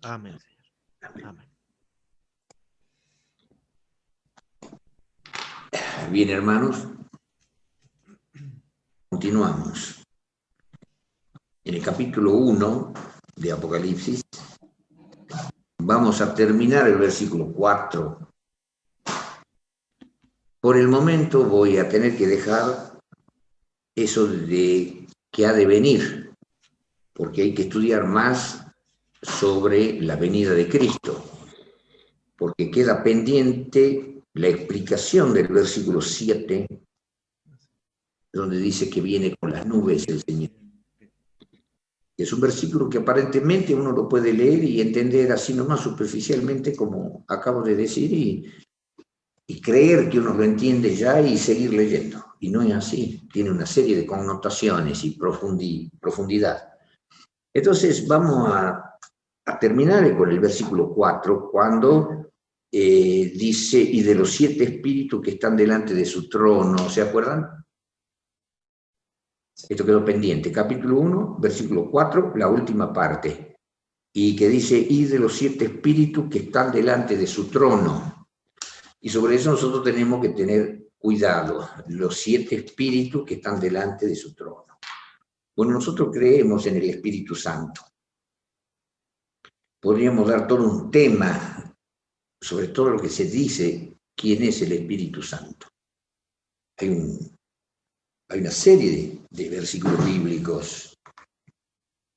Amén, Señor. Amén. Bien, hermanos, continuamos. En el capítulo 1 de Apocalipsis vamos a terminar el versículo 4. Por el momento voy a tener que dejar eso de que ha de venir, porque hay que estudiar más sobre la venida de Cristo, porque queda pendiente la explicación del versículo 7, donde dice que viene con las nubes el Señor. Es un versículo que aparentemente uno lo puede leer y entender así nomás superficialmente, como acabo de decir, y creer que uno lo entiende ya y seguir leyendo. Y no es así, tiene una serie de connotaciones y profundidad. Entonces vamos a terminar con el versículo 4, cuando dice, y de los 7 espíritus que están delante de su trono, ¿se acuerdan? Esto quedó pendiente. Capítulo 1, versículo 4, la última parte. Y que dice, y de los 7 espíritus que están delante de su trono. Y sobre eso nosotros tenemos que tener cuidado, los 7 espíritus que están delante de su trono. Bueno, nosotros creemos en el Espíritu Santo. Podríamos dar todo un tema sobre todo lo que se dice, quién es el Espíritu Santo. Hay una serie de versículos bíblicos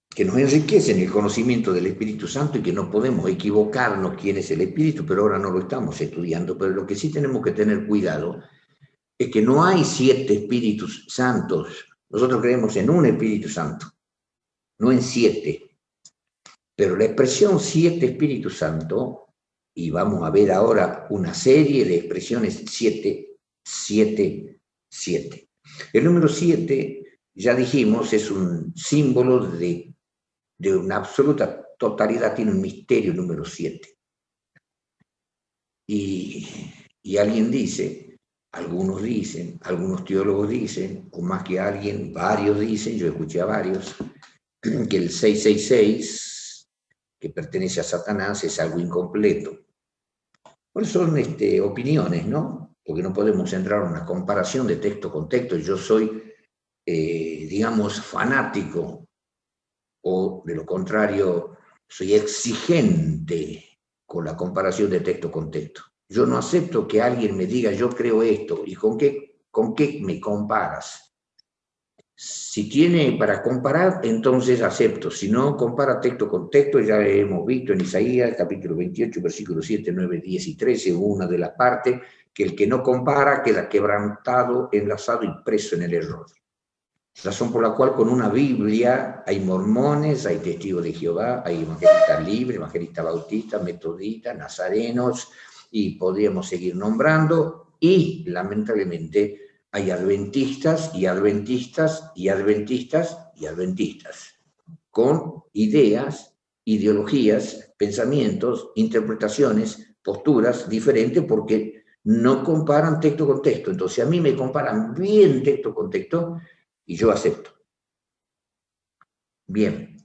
que nos enriquecen el conocimiento del Espíritu Santo y que no podemos equivocarnos quién es el Espíritu, pero ahora no lo estamos estudiando. Pero lo que sí tenemos que tener cuidado es que no hay 7 Espíritus Santos. Nosotros creemos en un Espíritu Santo, no en 7. Pero la expresión 7 Espíritus Santo, y vamos a ver ahora una serie de expresiones 7, 7, 7. El número 7, ya dijimos, es un símbolo de una absoluta totalidad, tiene un misterio el número 7. Y alguien dice, algunos dicen, algunos teólogos dicen, o más que alguien, varios dicen, yo escuché a varios, que el 666, que pertenece a Satanás, es algo incompleto. Pues son opiniones, ¿no? Porque no podemos entrar en una comparación de texto con texto. Yo soy, digamos, fanático, o de lo contrario, soy exigente con la comparación de texto con texto. Yo no acepto que alguien me diga, yo creo esto, ¿y con qué me comparas? Si tiene para comparar, entonces acepto. Si no, compara texto con texto. Ya hemos visto en Isaías, capítulo 28, versículos 7, 9, 10 y 13, una de las partes, que el que no compara queda quebrantado, enlazado y preso en el error. Razón por la cual con una Biblia hay mormones, hay testigos de Jehová, hay evangelistas libres, evangelistas bautistas, metodistas, nazarenos, y podríamos seguir nombrando, y lamentablemente hay adventistas y adventistas y adventistas y adventistas, con ideas, ideologías, pensamientos, interpretaciones, posturas diferentes, porque no comparan texto con texto. Entonces a mí me comparan bien texto con texto y yo acepto. Bien,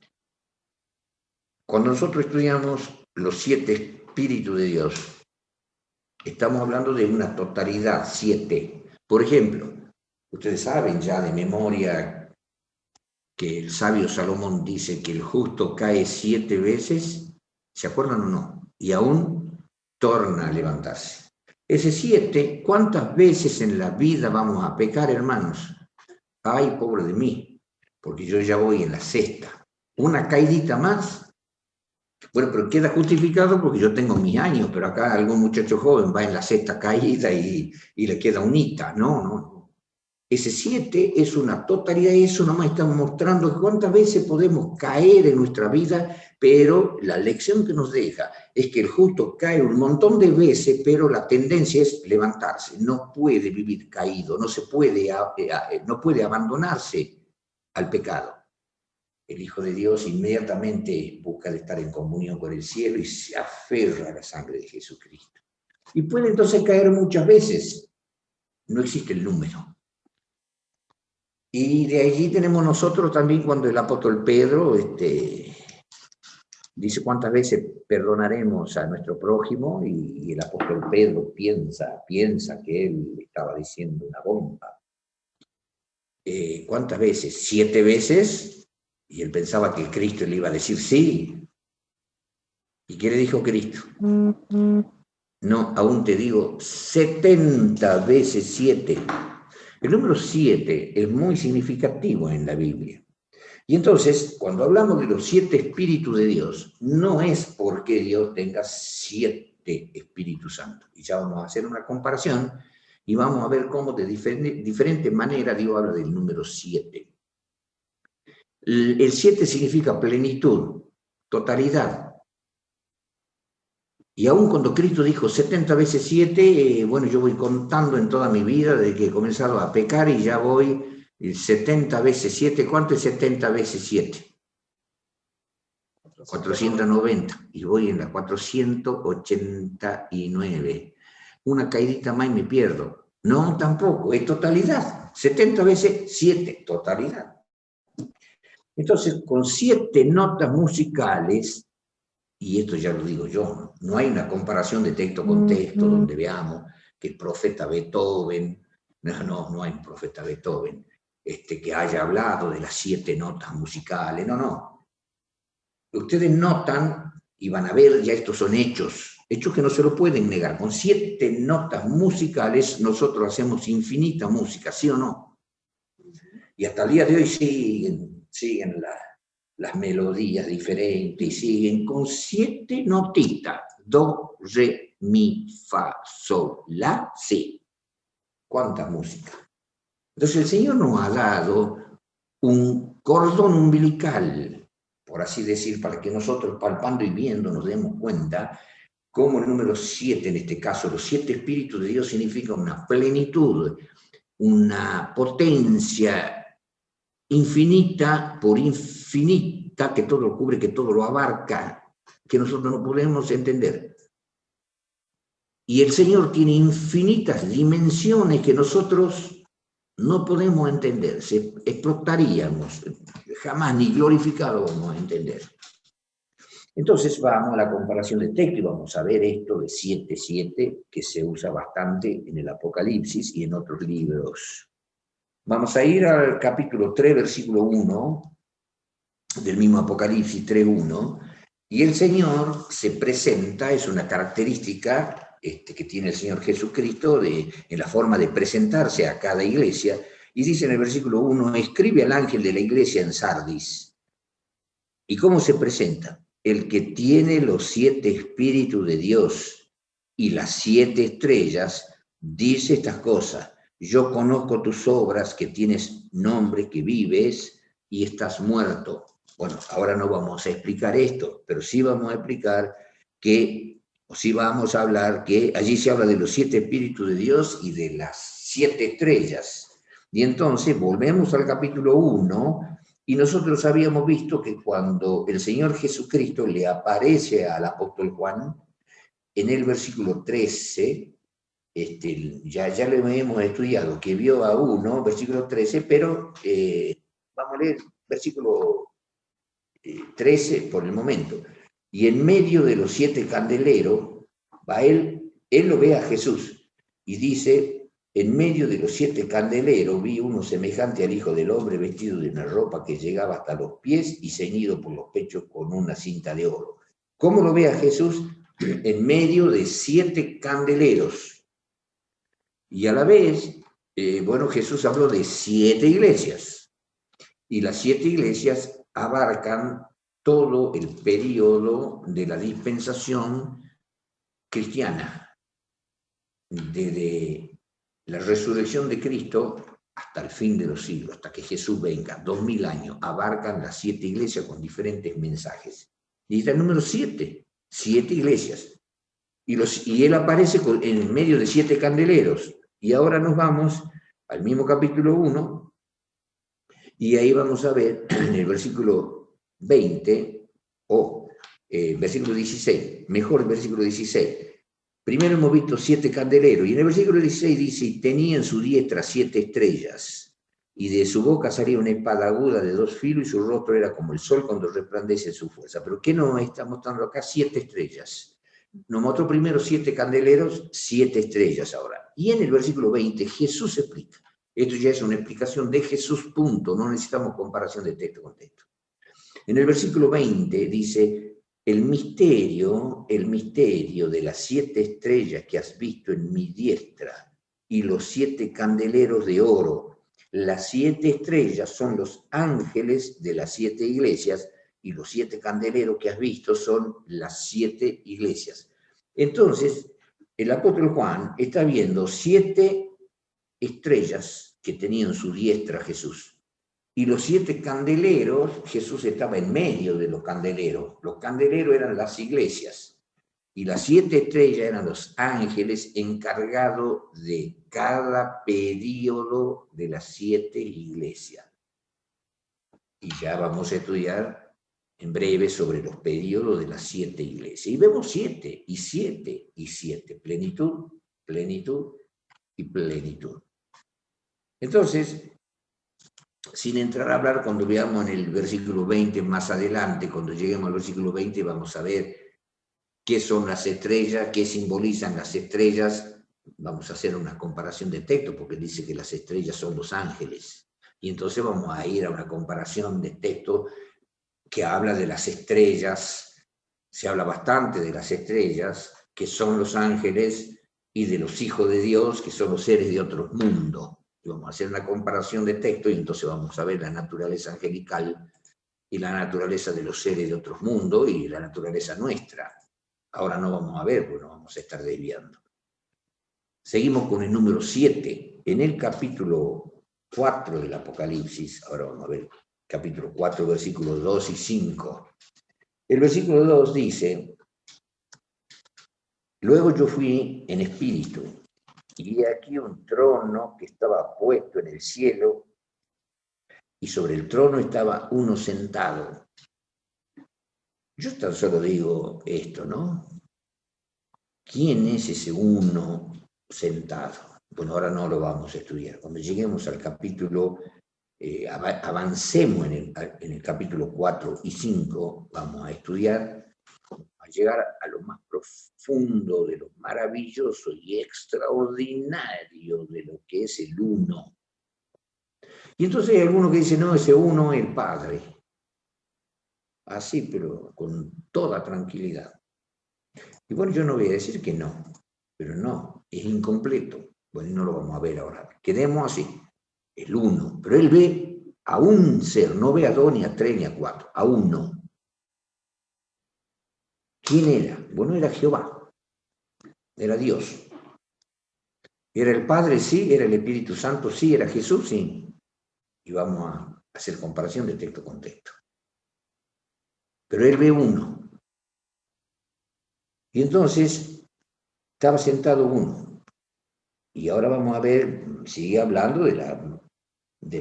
cuando nosotros estudiamos los 7 espíritus de Dios, estamos hablando de una totalidad, 7. Por ejemplo, ustedes saben ya de memoria que el sabio Salomón dice que el justo cae 7 veces, ¿se acuerdan o no? Y aún torna a levantarse. Ese 7, ¿cuántas veces en la vida vamos a pecar, hermanos? Ay, pobre de mí, porque yo ya voy en la 6ª. Una caidita más. Bueno, pero queda justificado porque yo tengo mis años, pero acá algún muchacho joven va en la 6ª caída y le queda unita. No. Ese 7 es una totalidad, eso nomás estamos mostrando cuántas veces podemos caer en nuestra vida, pero la lección que nos deja es que el justo cae un montón de veces, pero la tendencia es levantarse. No puede vivir caído, no puede abandonarse al pecado. El Hijo de Dios inmediatamente busca de estar en comunión con el cielo y se aferra a la sangre de Jesucristo. Y puede entonces caer muchas veces. No existe el número. Y de allí tenemos nosotros también cuando el apóstol Pedro Dice cuántas veces perdonaremos a nuestro prójimo y el apóstol Pedro piensa que él estaba diciendo una bomba. ¿Cuántas veces? 7 veces, y él pensaba que Cristo le iba a decir sí. ¿Y qué le dijo Cristo? No, aún te digo 70 veces 7. El número 7 es muy significativo en la Biblia. Y entonces, cuando hablamos de los 7 espíritus de Dios, no es porque Dios tenga 7 Espíritus Santos. Y ya vamos a hacer una comparación y vamos a ver cómo de diferente manera Dios habla del número 7. El 7 significa plenitud, totalidad. Y aún cuando Cristo dijo 70 veces 7, bueno, yo voy contando en toda mi vida desde que he comenzado a pecar y ya voy 70 veces 7. ¿Cuánto es 70 veces 7? 490. Y voy en la 489. Una caidita más y me pierdo. No, tampoco, es totalidad. 70 veces 7, totalidad. Entonces, con 7 notas musicales, y esto ya lo digo yo, no hay una comparación de texto con texto donde veamos que el profeta Beethoven, no hay un profeta Beethoven que haya hablado de las 7 notas musicales, no. Ustedes notan y van a ver, ya estos son hechos que no se lo pueden negar. Con 7 notas musicales nosotros hacemos infinita música, ¿sí o no? Y hasta el día de hoy siguen las melodías diferentes y siguen con 7 notitas. Do, re, mi, fa, sol, la, si. ¿Cuánta música? Entonces el Señor nos ha dado un cordón umbilical, por así decir, para que nosotros palpando y viendo nos demos cuenta cómo el número 7, en este caso, los 7 espíritus de Dios significa una plenitud, una potencia infinita por infinita, que todo lo cubre, que todo lo abarca, que nosotros no podemos entender. Y el Señor tiene infinitas dimensiones que nosotros no podemos entender, explotaríamos, jamás ni glorificado vamos a entender. Entonces vamos a la comparación de texto y vamos a ver esto de 7, que se usa bastante en el Apocalipsis y en otros libros. Vamos a ir al capítulo 3, versículo 1, del mismo Apocalipsis 3:1, y el Señor se presenta, es una característica que tiene el Señor Jesucristo en la forma de presentarse a cada iglesia, y dice en el versículo 1, escribe al ángel de la iglesia en Sardis. ¿Y cómo se presenta? El que tiene los 7 espíritus de Dios y las 7 estrellas, dice estas cosas. Yo conozco tus obras, que tienes nombre, que vives y estás muerto. Bueno, ahora no vamos a explicar esto, pero sí vamos a explicar sí vamos a hablar que allí se habla de los 7 espíritus de Dios y de las 7 estrellas. Y entonces volvemos al capítulo 1, y nosotros habíamos visto que cuando el Señor Jesucristo le aparece al apóstol Juan, en el versículo 13, ya lo hemos estudiado, que vio a uno, versículo 13, pero vamos a leer versículo 13 por el momento. Y en medio de los 7 candeleros, él lo ve a Jesús y dice, en medio de los 7 candeleros vi uno semejante al Hijo del Hombre, vestido de una ropa que llegaba hasta los pies y ceñido por los pechos con una cinta de oro. ¿Cómo lo ve a Jesús? En medio de 7 candeleros. Y a la vez, Jesús habló de 7 iglesias. Y las 7 iglesias abarcan todo el periodo de la dispensación cristiana, desde la resurrección de Cristo hasta el fin de los siglos, hasta que Jesús venga, 2000 años, abarcan las 7 iglesias con diferentes mensajes. Y está el número 7 iglesias. Y él aparece en medio de 7 candeleros. Y ahora nos vamos al mismo capítulo 1, y ahí vamos a ver en el versículo 20, versículo 16, mejor el versículo 16. Primero hemos visto 7 candeleros, y en el versículo 16 dice, y tenía en su diestra 7 estrellas, y de su boca salía una espada aguda de 2 filos, y su rostro era como el sol cuando resplandece su fuerza. Pero ¿qué nos está mostrando acá? 7 estrellas. Nos mostró primero 7 candeleros, 7 estrellas ahora. Y en el versículo 20 Jesús explica. Esto ya es una explicación de Jesús, punto. No necesitamos comparación de texto con texto. En el versículo 20 dice, el misterio de las 7 estrellas que has visto en mi diestra y los 7 candeleros de oro. Las 7 estrellas son los ángeles de las 7 iglesias y los 7 candeleros que has visto son las 7 iglesias. Entonces, el apóstol Juan está viendo 7 estrellas que tenía en su diestra Jesús. Y los 7 candeleros, Jesús estaba en medio de los candeleros. Los candeleros eran las iglesias. Y las 7 estrellas eran los ángeles encargados de cada período de las 7 iglesias. Y ya vamos a estudiar en breve sobre los períodos de las 7 iglesias. Y vemos 7, y 7, y 7. Plenitud, plenitud y plenitud. Entonces, sin entrar a hablar, cuando veamos en el versículo 20 más adelante, cuando lleguemos al versículo 20, vamos a ver qué son las estrellas, qué simbolizan las estrellas. Vamos a hacer una comparación de texto, porque dice que las estrellas son los ángeles. Y entonces vamos a ir a una comparación de texto que habla de las estrellas. Se habla bastante de las estrellas, que son los ángeles, y de los hijos de Dios, que son los seres de otros mundos. Y vamos a hacer una comparación de texto, y entonces vamos a ver la naturaleza angelical y la naturaleza de los seres de otros mundos y la naturaleza nuestra. Ahora no vamos a ver, porque nos vamos a estar desviando. Seguimos con el número 7. En el capítulo 4 del Apocalipsis, ahora vamos a ver, capítulo 4, versículos 2 y 5. El versículo 2 dice, luego yo fui en espíritu, y aquí un trono que estaba puesto en el cielo, y sobre el trono estaba uno sentado. Yo tan solo digo esto, ¿no? ¿Quién es ese uno sentado? Bueno, ahora no lo vamos a estudiar. Cuando lleguemos al capítulo, avancemos en el capítulo 4 y 5, vamos a estudiar, a llegar a lo más profundo de lo maravilloso y extraordinario de lo que es el uno. Y entonces hay algunos que dicen, no, ese uno es el Padre. Así, pero con toda tranquilidad. Y bueno, yo no voy a decir que no, pero no, es incompleto. Bueno, no lo vamos a ver ahora. Quedemos así, el uno. Pero él ve a un ser, no ve a 2, ni a 3, ni a 4, a uno. ¿Quién era? Bueno, era Jehová, era Dios. ¿Era el Padre? Sí. ¿Era el Espíritu Santo? Sí. ¿Era Jesús? Sí. Y vamos a hacer comparación de texto con texto. Pero él ve uno. Y entonces estaba sentado uno. Y ahora vamos a ver, sigue hablando de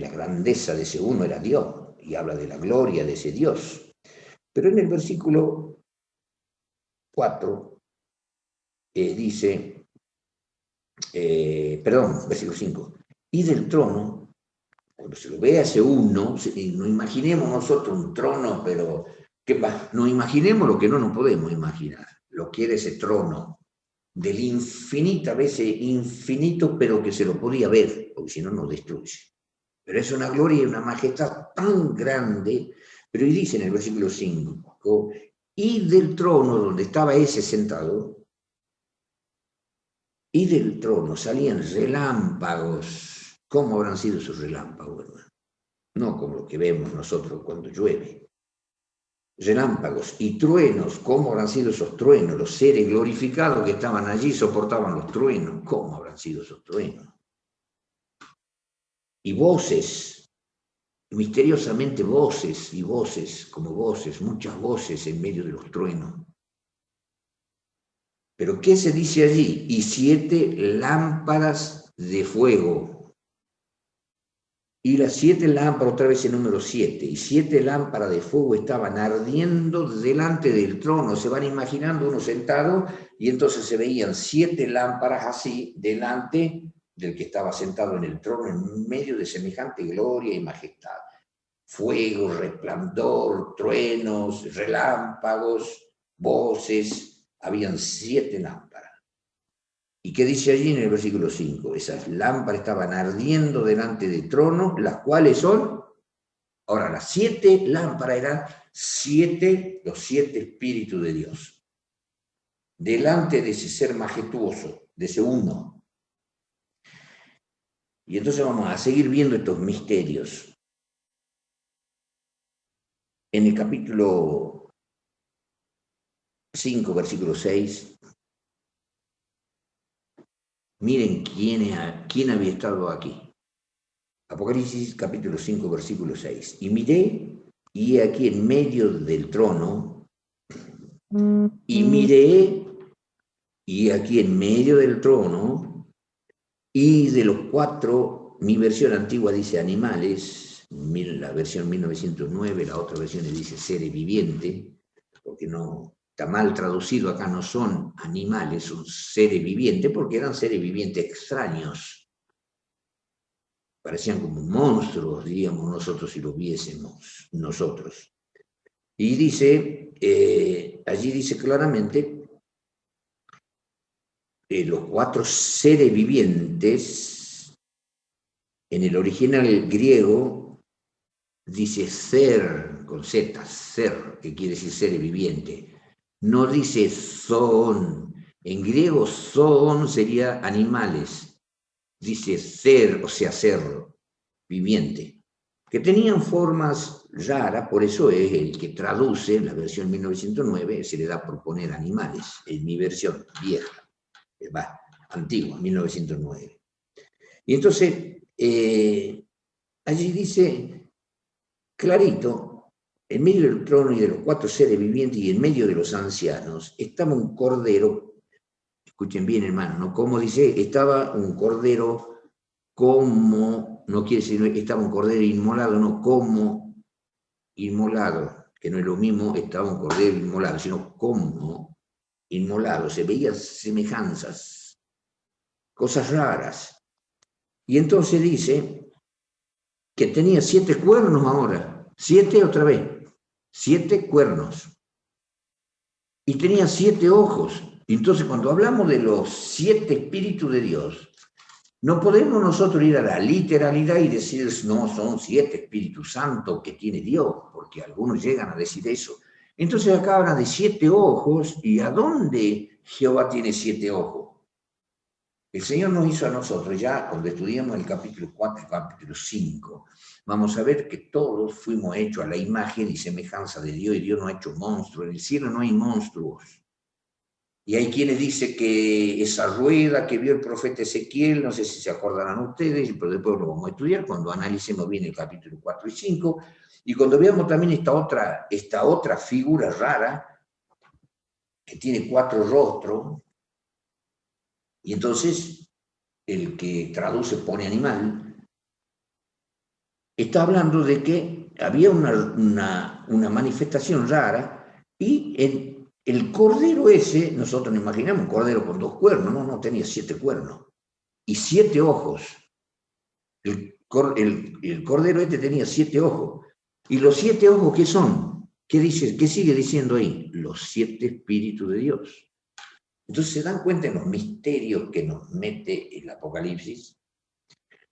la grandeza de ese uno, era Dios. Y habla de la gloria de ese Dios. Pero en el versículo 4 dice, versículo 5, y del trono, cuando se lo ve a ese uno, no imaginemos nosotros un trono, pero no imaginemos lo que no nos podemos imaginar, lo que era ese trono, del infinito, a veces infinito, pero que se lo podía ver, porque si no nos destruye. Pero es una gloria y una majestad tan grande, pero y dice en el versículo 5, y del trono donde estaba ese sentado, y del trono salían relámpagos. ¿Cómo habrán sido esos relámpagos, hermano? No como lo que vemos nosotros cuando llueve. Relámpagos y truenos. ¿Cómo habrán sido esos truenos? Los seres glorificados que estaban allí soportaban los truenos. ¿Cómo habrán sido esos truenos? Y voces, misteriosamente voces y voces, como voces, muchas voces en medio de los truenos. Pero ¿qué se dice allí? Y 7 lámparas de fuego. Y las 7 lámparas, otra vez el número 7, y 7 lámparas de fuego estaban ardiendo delante del trono. Se van imaginando uno sentado, y entonces se veían 7 lámparas así delante del que estaba sentado en el trono en medio de semejante gloria y majestad. Fuego, resplandor, truenos, relámpagos, voces, habían 7 lámparas. ¿Y qué dice allí en el versículo 5? Esas lámparas estaban ardiendo delante del trono, las cuales son, ahora las 7 lámparas eran los 7 espíritus de Dios. Delante de ese ser majestuoso, de ese uno. Y entonces vamos a seguir viendo estos misterios. En el capítulo 5, versículo 6, miren quién había estado aquí. Apocalipsis capítulo 5, versículo 6. Y miré, y he aquí en medio del trono, y miré, y aquí en medio del trono, y de los 4, mi versión antigua dice animales, la versión 1909, la otra versión dice seres vivientes, porque no está mal traducido acá, no son animales, son seres vivientes, porque eran seres vivientes extraños. Parecían como monstruos, diríamos nosotros si los viésemos nosotros. Y dice, allí dice claramente, los 4 seres vivientes, en el original griego, dice ser, con Z, ser, que quiere decir ser viviente. No dice son. En griego son sería animales. Dice ser, o sea, ser viviente. Que tenían formas raras, por eso es el que traduce, en la versión 1909, se le da por poner animales, en mi versión vieja, antigua, 1909. Y entonces, allí dice clarito, en medio del trono y de los 4 seres vivientes y en medio de los ancianos, estaba un cordero, escuchen bien hermano, ¿no? Como dice, estaba un cordero como, no quiere decir, estaba un cordero inmolado, no como inmolado, que no es lo mismo, estaba un cordero inmolado, sino como inmolado, se veían semejanzas, cosas raras. Y entonces dice que tenía 7 cuernos ahora, 7 otra vez, 7 cuernos. Y tenía 7 ojos. Entonces cuando hablamos de los 7 espíritus de Dios, no podemos nosotros ir a la literalidad y decir, no, son 7 Espíritus Santos que tiene Dios, porque algunos llegan a decir eso. Entonces acá habla de 7 ojos, ¿y a dónde Jehová tiene 7 ojos? El Señor nos hizo a nosotros, ya cuando estudiamos el capítulo 4 y el capítulo 5, vamos a ver que todos fuimos hechos a la imagen y semejanza de Dios, y Dios no ha hecho monstruos. En el cielo no hay monstruos. Y hay quienes dicen que esa rueda que vio el profeta Ezequiel, no sé si se acordarán ustedes, pero después lo vamos a estudiar cuando analicemos bien el capítulo 4 y 5, y cuando veamos también esta otra figura rara, que tiene 4 rostros, y entonces el que traduce pone animal, está hablando de que había una manifestación rara, y el cordero ese, nosotros nos imaginamos un cordero con 2 cuernos, no, tenía 7 cuernos y 7 ojos. El cordero este tenía 7 ojos. ¿Y los 7 ojos qué son? ¿Qué dice? ¿Qué sigue diciendo ahí? Los 7 espíritus de Dios. Entonces se dan cuenta en los misterios que nos mete el Apocalipsis.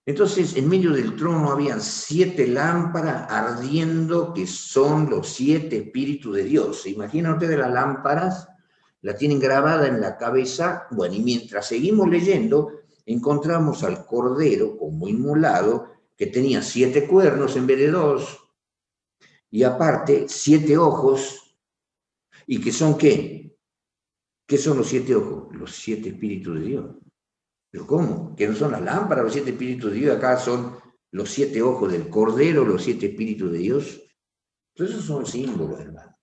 Entonces, en medio del trono habían 7 lámparas ardiendo, que son los 7 espíritus de Dios. ¿Se imaginan ustedes las lámparas? La tienen grabada en la cabeza. Bueno, y mientras seguimos leyendo, encontramos al cordero como inmolado, que tenía 7 cuernos en vez de 2, y aparte 7 ojos, y que son ¿qué? ¿Qué son los 7 ojos? Los 7 espíritus de Dios. ¿Pero cómo? ¿Que no son las lámparas, los 7 espíritus de Dios? Acá son los 7 ojos del Cordero, los 7 espíritus de Dios. Entonces esos son símbolos, hermano.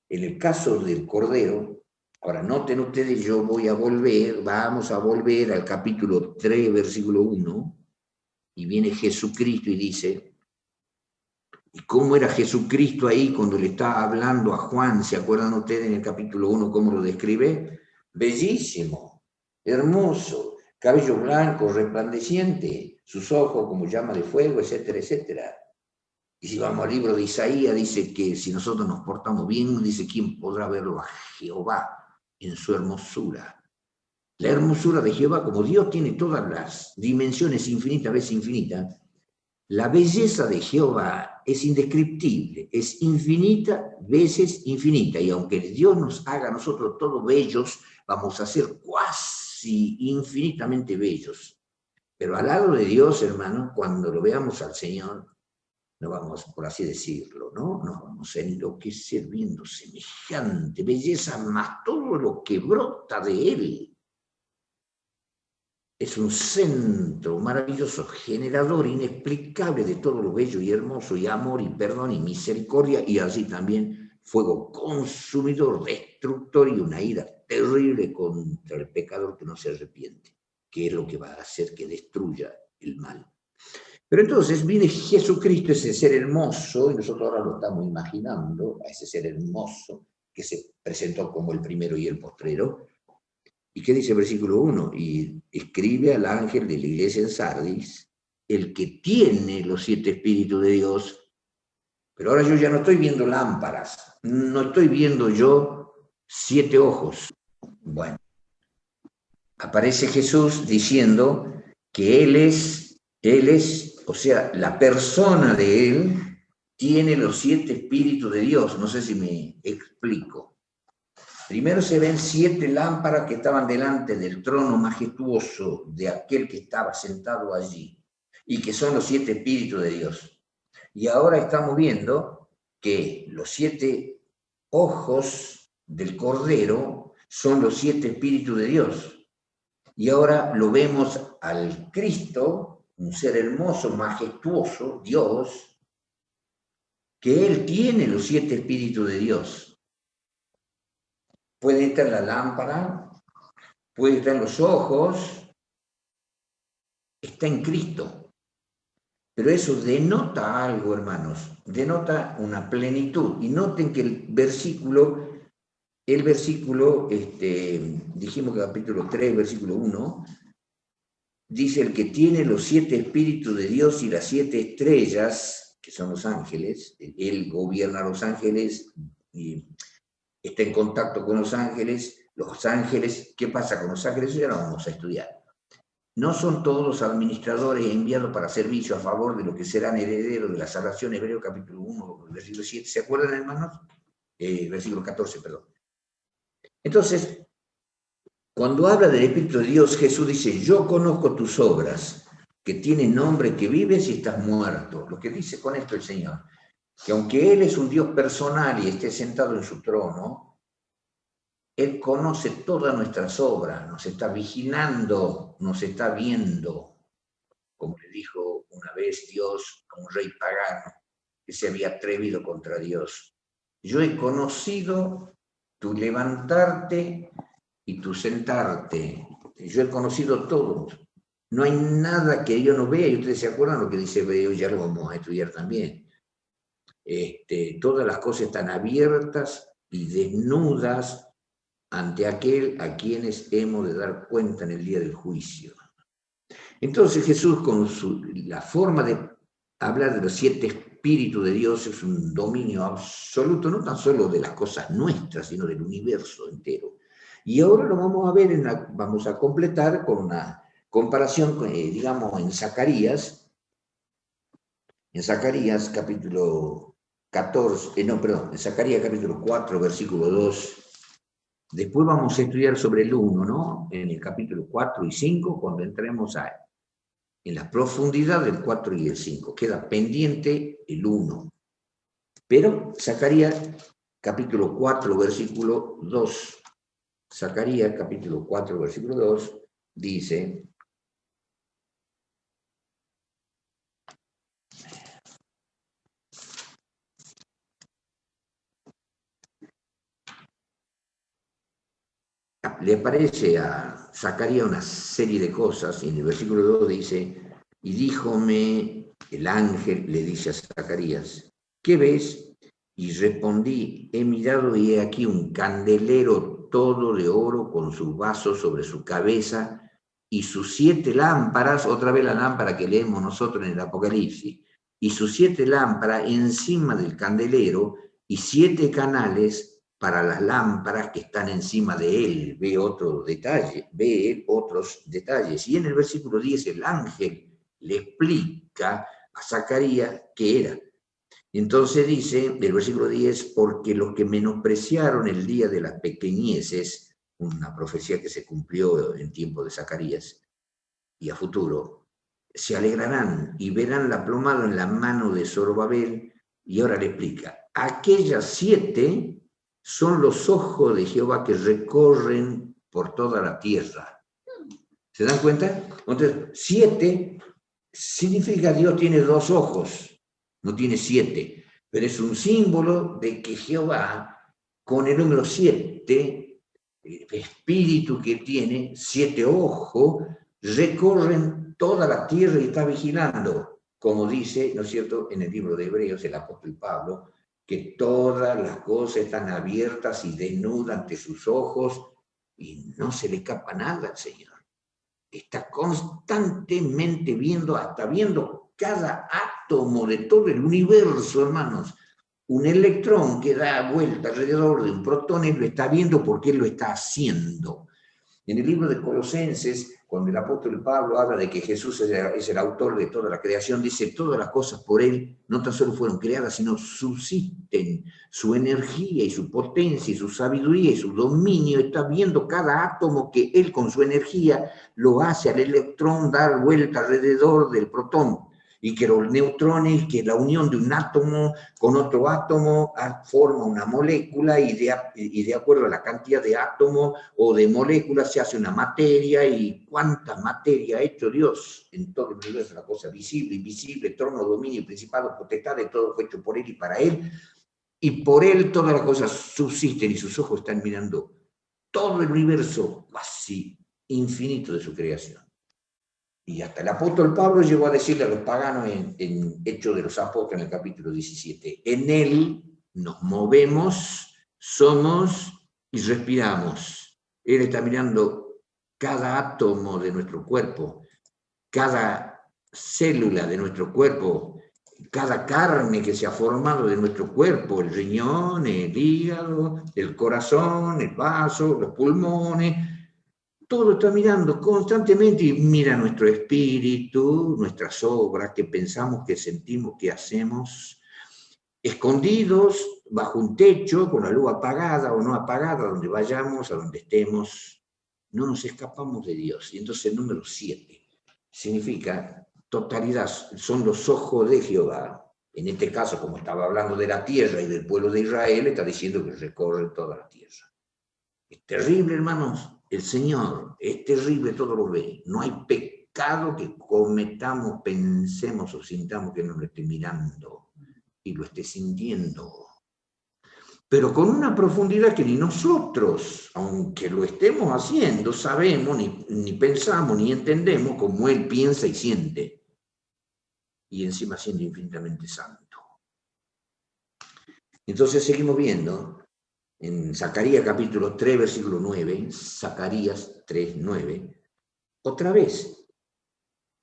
En el caso del Cordero, ahora noten ustedes, vamos a volver al capítulo 3, versículo 1, y viene Jesucristo y dice, ¿y cómo era Jesucristo ahí cuando le está hablando a Juan? ¿Se acuerdan ustedes en el capítulo 1 cómo lo describe? Bellísimo, hermoso, cabello blanco, resplandeciente, sus ojos como llama de fuego, etcétera, etcétera. Y si vamos al libro de Isaías, dice que si nosotros nos portamos bien, dice, ¿quién podrá verlo a Jehová en su hermosura? La hermosura de Jehová, como Dios tiene todas las dimensiones infinitas veces infinitas, la belleza de Jehová es indescriptible, es infinita veces infinita, y aunque Dios nos haga a nosotros todos bellos, vamos a ser cuasi infinitamente bellos. Pero al lado de Dios, hermano, cuando lo veamos al Señor, no vamos, por así decirlo, ¿no? Nos vamos a enloquecer viendo semejante belleza, más todo lo que brota de Él. Es un centro maravilloso, generador inexplicable de todo lo bello y hermoso, y amor y perdón y misericordia, y así también fuego consumidor, destructor y una ira terrible contra el pecador que no se arrepiente, que es lo que va a hacer que destruya el mal. Pero entonces viene Jesucristo, ese ser hermoso, y nosotros ahora lo estamos imaginando, a ese ser hermoso que se presentó como el primero y el postrero. ¿Y qué dice el versículo 1? Y escribe al ángel de la iglesia en Sardis, el que tiene los 7 espíritus de Dios. Pero ahora yo ya no estoy viendo lámparas, no estoy viendo yo 7 ojos. Bueno, aparece Jesús diciendo que Él es, o sea, la persona de Él tiene los 7 espíritus de Dios. No sé si me explico. Primero se ven 7 lámparas que estaban delante del trono majestuoso de aquel que estaba sentado allí, y que son los 7 espíritus de Dios. Y ahora estamos viendo que los 7 ojos del Cordero son los 7 espíritus de Dios. Y ahora lo vemos al Cristo, un ser hermoso, majestuoso, Dios, que Él tiene los 7 espíritus de Dios. Puede estar en la lámpara, puede estar en los ojos, está en Cristo. Pero eso denota algo, hermanos, denota una plenitud. Y noten que el versículo, dijimos que capítulo 3, versículo 1, dice el que tiene los 7 espíritus de Dios y las 7 estrellas, que son los ángeles, Él gobierna a los ángeles y está en contacto con los ángeles, ¿qué pasa con los ángeles? Eso ya lo vamos a estudiar. No son todos administradores enviados para servicio a favor de lo que serán herederos de la salvación, Hebreo capítulo 1, versículo 7, ¿se acuerdan, hermanos? Versículo 14, perdón. Entonces, cuando habla del Espíritu de Dios, Jesús dice, yo conozco tus obras, que tienen nombre, que vives y estás muerto. Lo que dice con esto el Señor, que aunque Él es un Dios personal y esté sentado en su trono, Él conoce todas nuestras obras, nos está vigilando, nos está viendo, como le dijo una vez Dios a un rey pagano que se había atrevido contra Dios. Yo he conocido tu levantarte y tu sentarte. Yo he conocido todo. No hay nada que yo no vea, y ustedes se acuerdan lo que dice Hebreo, ya lo vamos a estudiar también. Todas las cosas están abiertas y desnudas ante aquel a quienes hemos de dar cuenta en el día del juicio. Entonces Jesús, con la forma de hablar de los 7 espíritus de Dios, es un dominio absoluto, no tan solo de las cosas nuestras, sino del universo entero. Y ahora lo vamos a ver, vamos a completar con una comparación, digamos, en Zacarías capítulo 14, en Zacarías capítulo 4, versículo 2. Después vamos a estudiar sobre el 1, ¿no? En el capítulo 4 y 5, cuando entremos en la profundidad del 4 y el 5. Queda pendiente el 1. Pero Zacarías capítulo 4, versículo 2. Zacarías capítulo 4, versículo 2 dice: le aparece a Zacarías una serie de cosas, y en el versículo 2 dice: y díjome el ángel, le dice a Zacarías, ¿qué ves? Y respondí, he mirado y he aquí un candelero todo de oro con su vaso sobre su cabeza, y sus 7 lámparas, otra vez la lámpara que leemos nosotros en el Apocalipsis, y sus 7 lámparas encima del candelero y 7 canales para las lámparas que están encima de él. Ve otro detalle, ve otros detalles. Y en el versículo 10 el ángel le explica a Zacarías qué era. Entonces dice, el versículo 10, porque los que menospreciaron el día de las pequeñeces, una profecía que se cumplió en tiempo de Zacarías y a futuro, se alegrarán y verán la plomada en la mano de Zorobabel. Y ahora le explica, aquellas 7 son los ojos de Jehová que recorren por toda la tierra. ¿Se dan cuenta? Entonces, 7 significa Dios tiene 2 ojos, no tiene 7, pero es un símbolo de que Jehová, con el número 7, el espíritu que tiene, 7 ojos, recorren toda la tierra y está vigilando, como dice, ¿no es cierto?, en el libro de Hebreos, el apóstol Pablo, que todas las cosas están abiertas y desnudas ante sus ojos y no se le escapa nada al Señor. Está constantemente viendo, hasta viendo cada átomo de todo el universo, hermanos. Un electrón que da vuelta alrededor de un protón, él lo está viendo porque él lo está haciendo. En el libro de Colosenses, cuando el apóstol Pablo habla de que Jesús es el autor de toda la creación, dice, todas las cosas por él no tan solo fueron creadas, sino subsisten. Su energía y su potencia y su sabiduría y su dominio está viendo cada átomo que él con su energía lo hace al electrón dar vuelta alrededor del protón. Y que los neutrones, que la unión de un átomo con otro átomo forma una molécula y de acuerdo a la cantidad de átomos o de moléculas se hace una materia, y cuánta materia ha hecho Dios en todo el universo, la cosa visible, invisible, trono, dominio, principado, potestad, de todo fue hecho por él y para él, y por él todas las cosas subsisten y sus ojos están mirando todo el universo casi infinito de su creación. Y hasta el apóstol Pablo llegó a decirle a los paganos en Hechos de los Apóstoles, en el capítulo 17, en él nos movemos, somos y respiramos. Él está mirando cada átomo de nuestro cuerpo, cada célula de nuestro cuerpo, cada carne que se ha formado de nuestro cuerpo, el riñón, el hígado, el corazón, el vaso, los pulmones. Todo está mirando constantemente y mira nuestro espíritu, nuestras obras, que pensamos, que sentimos, que hacemos, escondidos bajo un techo, con la luz apagada o no apagada, donde vayamos, a donde estemos, no nos escapamos de Dios. Y entonces el número 7 significa totalidad, son los ojos de Jehová. En este caso, como estaba hablando de la tierra y del pueblo de Israel, está diciendo que recorre toda la tierra. Es terrible, hermanos. El Señor es terrible, todo lo ve. No hay pecado que cometamos, pensemos o sintamos que no lo esté mirando y lo esté sintiendo. Pero con una profundidad que ni nosotros, aunque lo estemos haciendo, sabemos, ni pensamos, ni entendemos como Él piensa y siente. Y encima siendo infinitamente santo. Entonces seguimos viendo en Zacarías capítulo 3, versículo 9, Zacarías 3, 9, otra vez,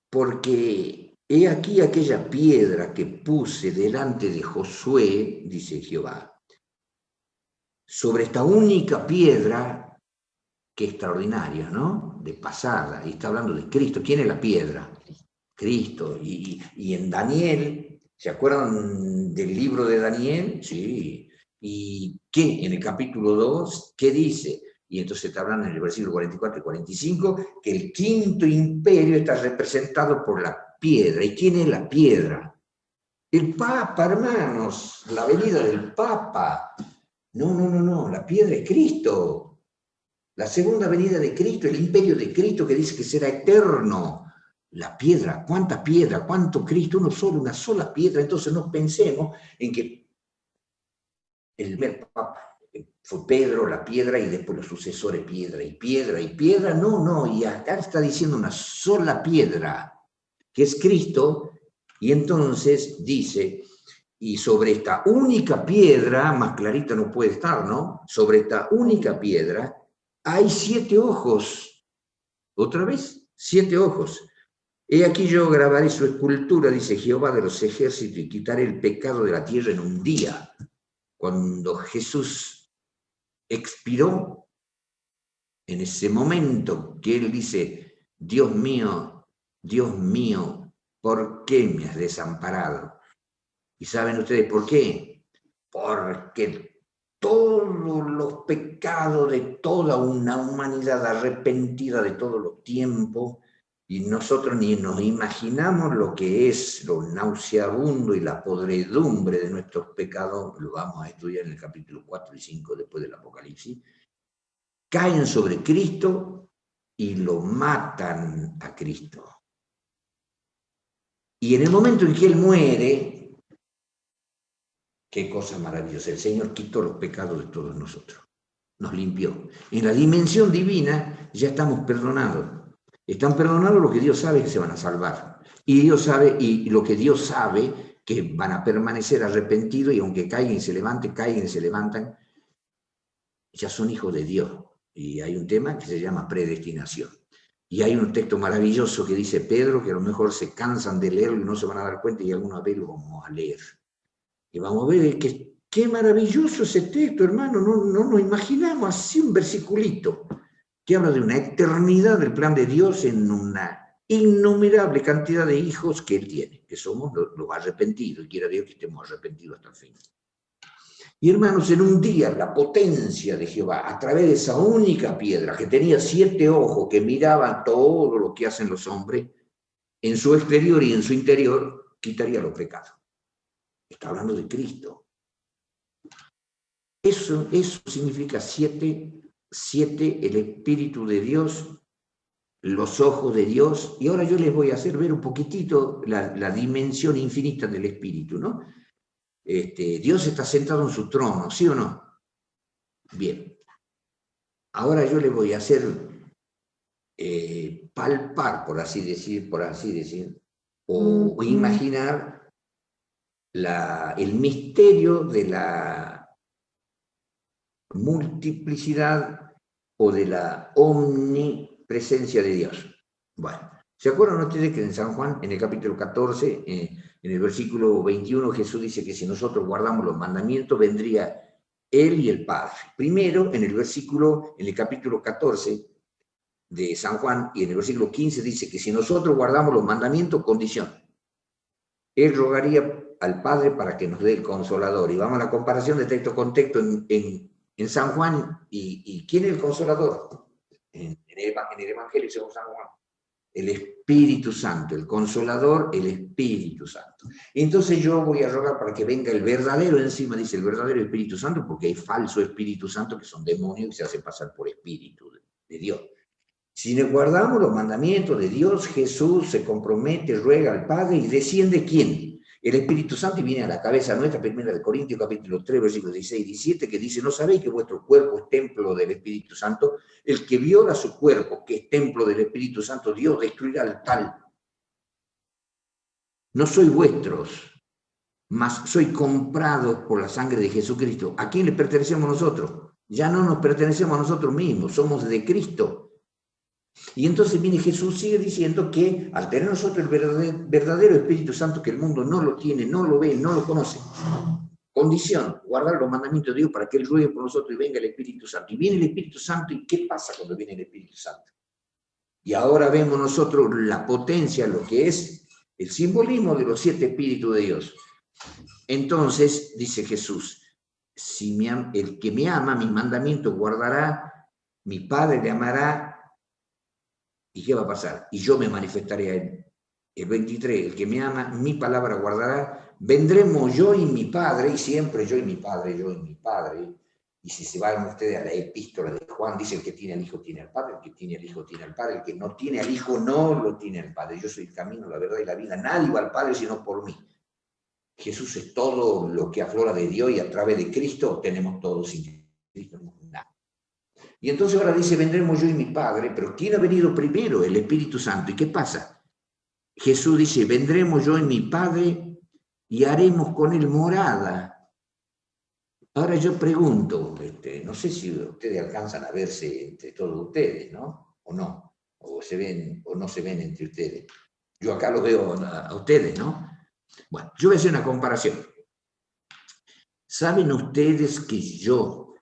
porque he aquí aquella piedra que puse delante de Josué, dice Jehová, sobre esta única piedra, que es extraordinaria, ¿no?, de pasada, y está hablando de Cristo. ¿Quién es la piedra? Cristo. Y en Daniel, ¿se acuerdan del libro de Daniel? Sí. ¿Y qué? En el capítulo 2, ¿qué dice? Y entonces te hablan en el versículo 44 y 45, que el quinto imperio está representado por la piedra. ¿Y quién es la piedra? El Papa, hermanos, la venida del Papa. No, la piedra es Cristo. La segunda venida de Cristo, el imperio de Cristo que dice que será eterno. La piedra, ¿cuánta piedra? ¿Cuánto Cristo? Uno solo, una sola piedra. Entonces no pensemos en que el primer papa fue Pedro, la piedra, y después los sucesores, piedra y piedra y piedra. No, y acá está diciendo una sola piedra, que es Cristo, y entonces dice, y sobre esta única piedra, más clarita no puede estar, ¿no? Sobre esta única piedra hay 7 ojos. Otra vez, 7 ojos. He aquí yo grabaré su escultura, dice Jehová de los ejércitos, y quitaré el pecado de la tierra en un día. Cuando Jesús expiró, en ese momento que él dice, Dios mío, ¿por qué me has desamparado? ¿Y saben ustedes por qué? Porque todos los pecados de toda una humanidad arrepentida de todos los tiempos, y nosotros ni nos imaginamos lo que es lo nauseabundo y la podredumbre de nuestros pecados, lo vamos a estudiar en el capítulo 4 y 5 después del Apocalipsis, caen sobre Cristo y lo matan a Cristo. Y en el momento en que Él muere, qué cosa maravillosa, el Señor quitó los pecados de todos nosotros, nos limpió. En la dimensión divina ya estamos perdonados. Están perdonados los que Dios sabe que se van a salvar. Y Dios sabe, y lo que Dios sabe, que van a permanecer arrepentidos, y aunque caigan y se levanten, caigan y se levantan, ya son hijos de Dios. Y hay un tema que se llama predestinación. Y hay un texto maravilloso que dice Pedro, que a lo mejor se cansan de leerlo y no se van a dar cuenta, y alguna vez lo vamos a leer. Y vamos a ver que qué maravilloso ese texto, hermano. No nos imaginamos así un versiculito que habla de una eternidad del plan de Dios en una innumerable cantidad de hijos que Él tiene, que somos los arrepentidos, y quiera Dios que estemos arrepentidos hasta el fin. Y hermanos, en un día la potencia de Jehová, a través de esa única piedra que tenía 7 ojos, que miraban todo lo que hacen los hombres, en su exterior y en su interior, quitaría los pecados. Está hablando de Cristo. Eso significa 7, el Espíritu de Dios, los ojos de Dios. Y ahora yo les voy a hacer ver un poquitito la dimensión infinita del Espíritu, ¿no? Dios está sentado en su trono, ¿sí o no? Bien. Ahora yo les voy a hacer palpar, por así decir, o imaginar el misterio de la multiplicidad o de la omnipresencia de Dios. Bueno, ¿se acuerdan ustedes que en San Juan, en el capítulo 14, en el versículo 21, Jesús dice que si nosotros guardamos los mandamientos, vendría Él y el Padre? Primero, en el capítulo 14 de San Juan, y en el versículo 15 dice que si nosotros guardamos los mandamientos, condición, Él rogaría al Padre para que nos dé el Consolador. Y vamos a la comparación de texto con texto en San Juan. ¿Y quién es el Consolador? En el Evangelio según San Juan. El Espíritu Santo, el Consolador, el Espíritu Santo. Entonces yo voy a rogar para que venga el verdadero, encima dice el verdadero Espíritu Santo, porque hay falso Espíritu Santo que son demonios que se hacen pasar por Espíritu de Dios. Si nos guardamos los mandamientos de Dios, Jesús se compromete, ruega al Padre, y desciende ¿quién? El Espíritu Santo, y viene a la cabeza nuestra, 1 Corintios capítulo 3, versículos 16 y 17, que dice, ¿no sabéis que vuestro cuerpo es templo del Espíritu Santo? El que viola su cuerpo, que es templo del Espíritu Santo, Dios destruirá al tal. No sois vuestros, mas sois comprados por la sangre de Jesucristo. ¿A quién le pertenecemos nosotros? Ya no nos pertenecemos a nosotros mismos, somos de Cristo. Y entonces viene Jesús, sigue diciendo que al tener nosotros el verdadero Espíritu Santo, que el mundo no lo tiene, no lo ve, no lo conoce, condición, guardar los mandamientos de Dios para que Él ruegue por nosotros y venga el Espíritu Santo. Y viene el Espíritu Santo, ¿y qué pasa cuando viene el Espíritu Santo? Y ahora vemos nosotros la potencia, lo que es el simbolismo de los 7 Espíritus de Dios. Entonces, dice Jesús, el que me ama, mis mandamientos guardará, mi Padre le amará. ¿Y qué va a pasar? Y yo me manifestaré a Él. El 23, el que me ama, mi palabra guardará. Vendremos yo y mi Padre, y siempre yo y mi Padre, yo y mi Padre. Y si se van ustedes a la epístola de Juan, dice el que tiene al Hijo tiene al Padre, el que tiene al Hijo tiene al Padre, el que no tiene al Hijo no lo tiene al Padre. Yo soy el camino, la verdad y la vida. Nadie va al Padre sino por mí. Jesús es todo lo que aflora de Dios, y a través de Cristo tenemos todo. Sin Cristo no tenemos nada. Y entonces ahora dice, vendremos yo y mi Padre, pero ¿quién ha venido primero? El Espíritu Santo. ¿Y qué pasa? Jesús dice, vendremos yo y mi Padre y haremos con Él morada. Ahora yo pregunto, no sé si ustedes alcanzan a verse entre todos ustedes, ¿no? ¿O no? o se ven o no se ven entre ustedes. Yo acá los veo a ustedes, ¿no? Bueno, yo voy a hacer una comparación. ¿Saben ustedes que yo,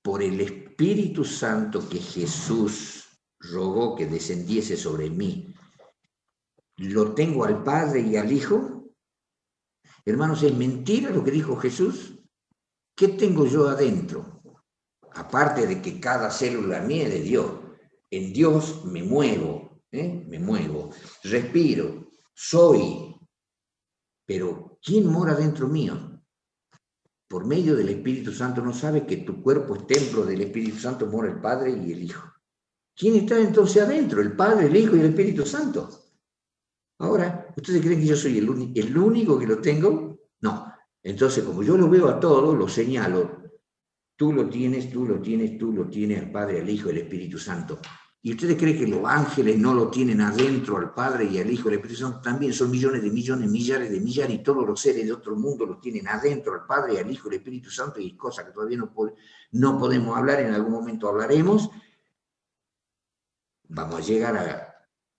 por el Espíritu Santo que Jesús rogó que descendiese sobre mí, lo tengo al Padre y al Hijo? Hermanos, ¿es mentira lo que dijo Jesús? ¿Qué tengo yo adentro? Aparte de que cada célula mía es de Dios. En Dios me muevo, respiro, soy. Pero ¿quién mora dentro mío? Por medio del Espíritu Santo. ¿No sabe que tu cuerpo es templo del Espíritu Santo? Mora el Padre y el Hijo. ¿Quién está entonces adentro? El Padre, el Hijo y el Espíritu Santo. Ahora, ¿ustedes creen que yo soy el único que lo tengo? No. Entonces, como yo lo veo a todos, lo señalo. Tú lo tienes, tú lo tienes, tú lo tienes, al Padre, al Hijo y al Espíritu Santo. ¿Y ustedes creen que los ángeles no lo tienen adentro al Padre y al Hijo y al Espíritu Santo? También son millones de millones, millares de millares, y todos los seres de otro mundo los tienen adentro al Padre y al Hijo y al Espíritu Santo, y cosas que todavía no podemos hablar, en algún momento hablaremos. Vamos a llegar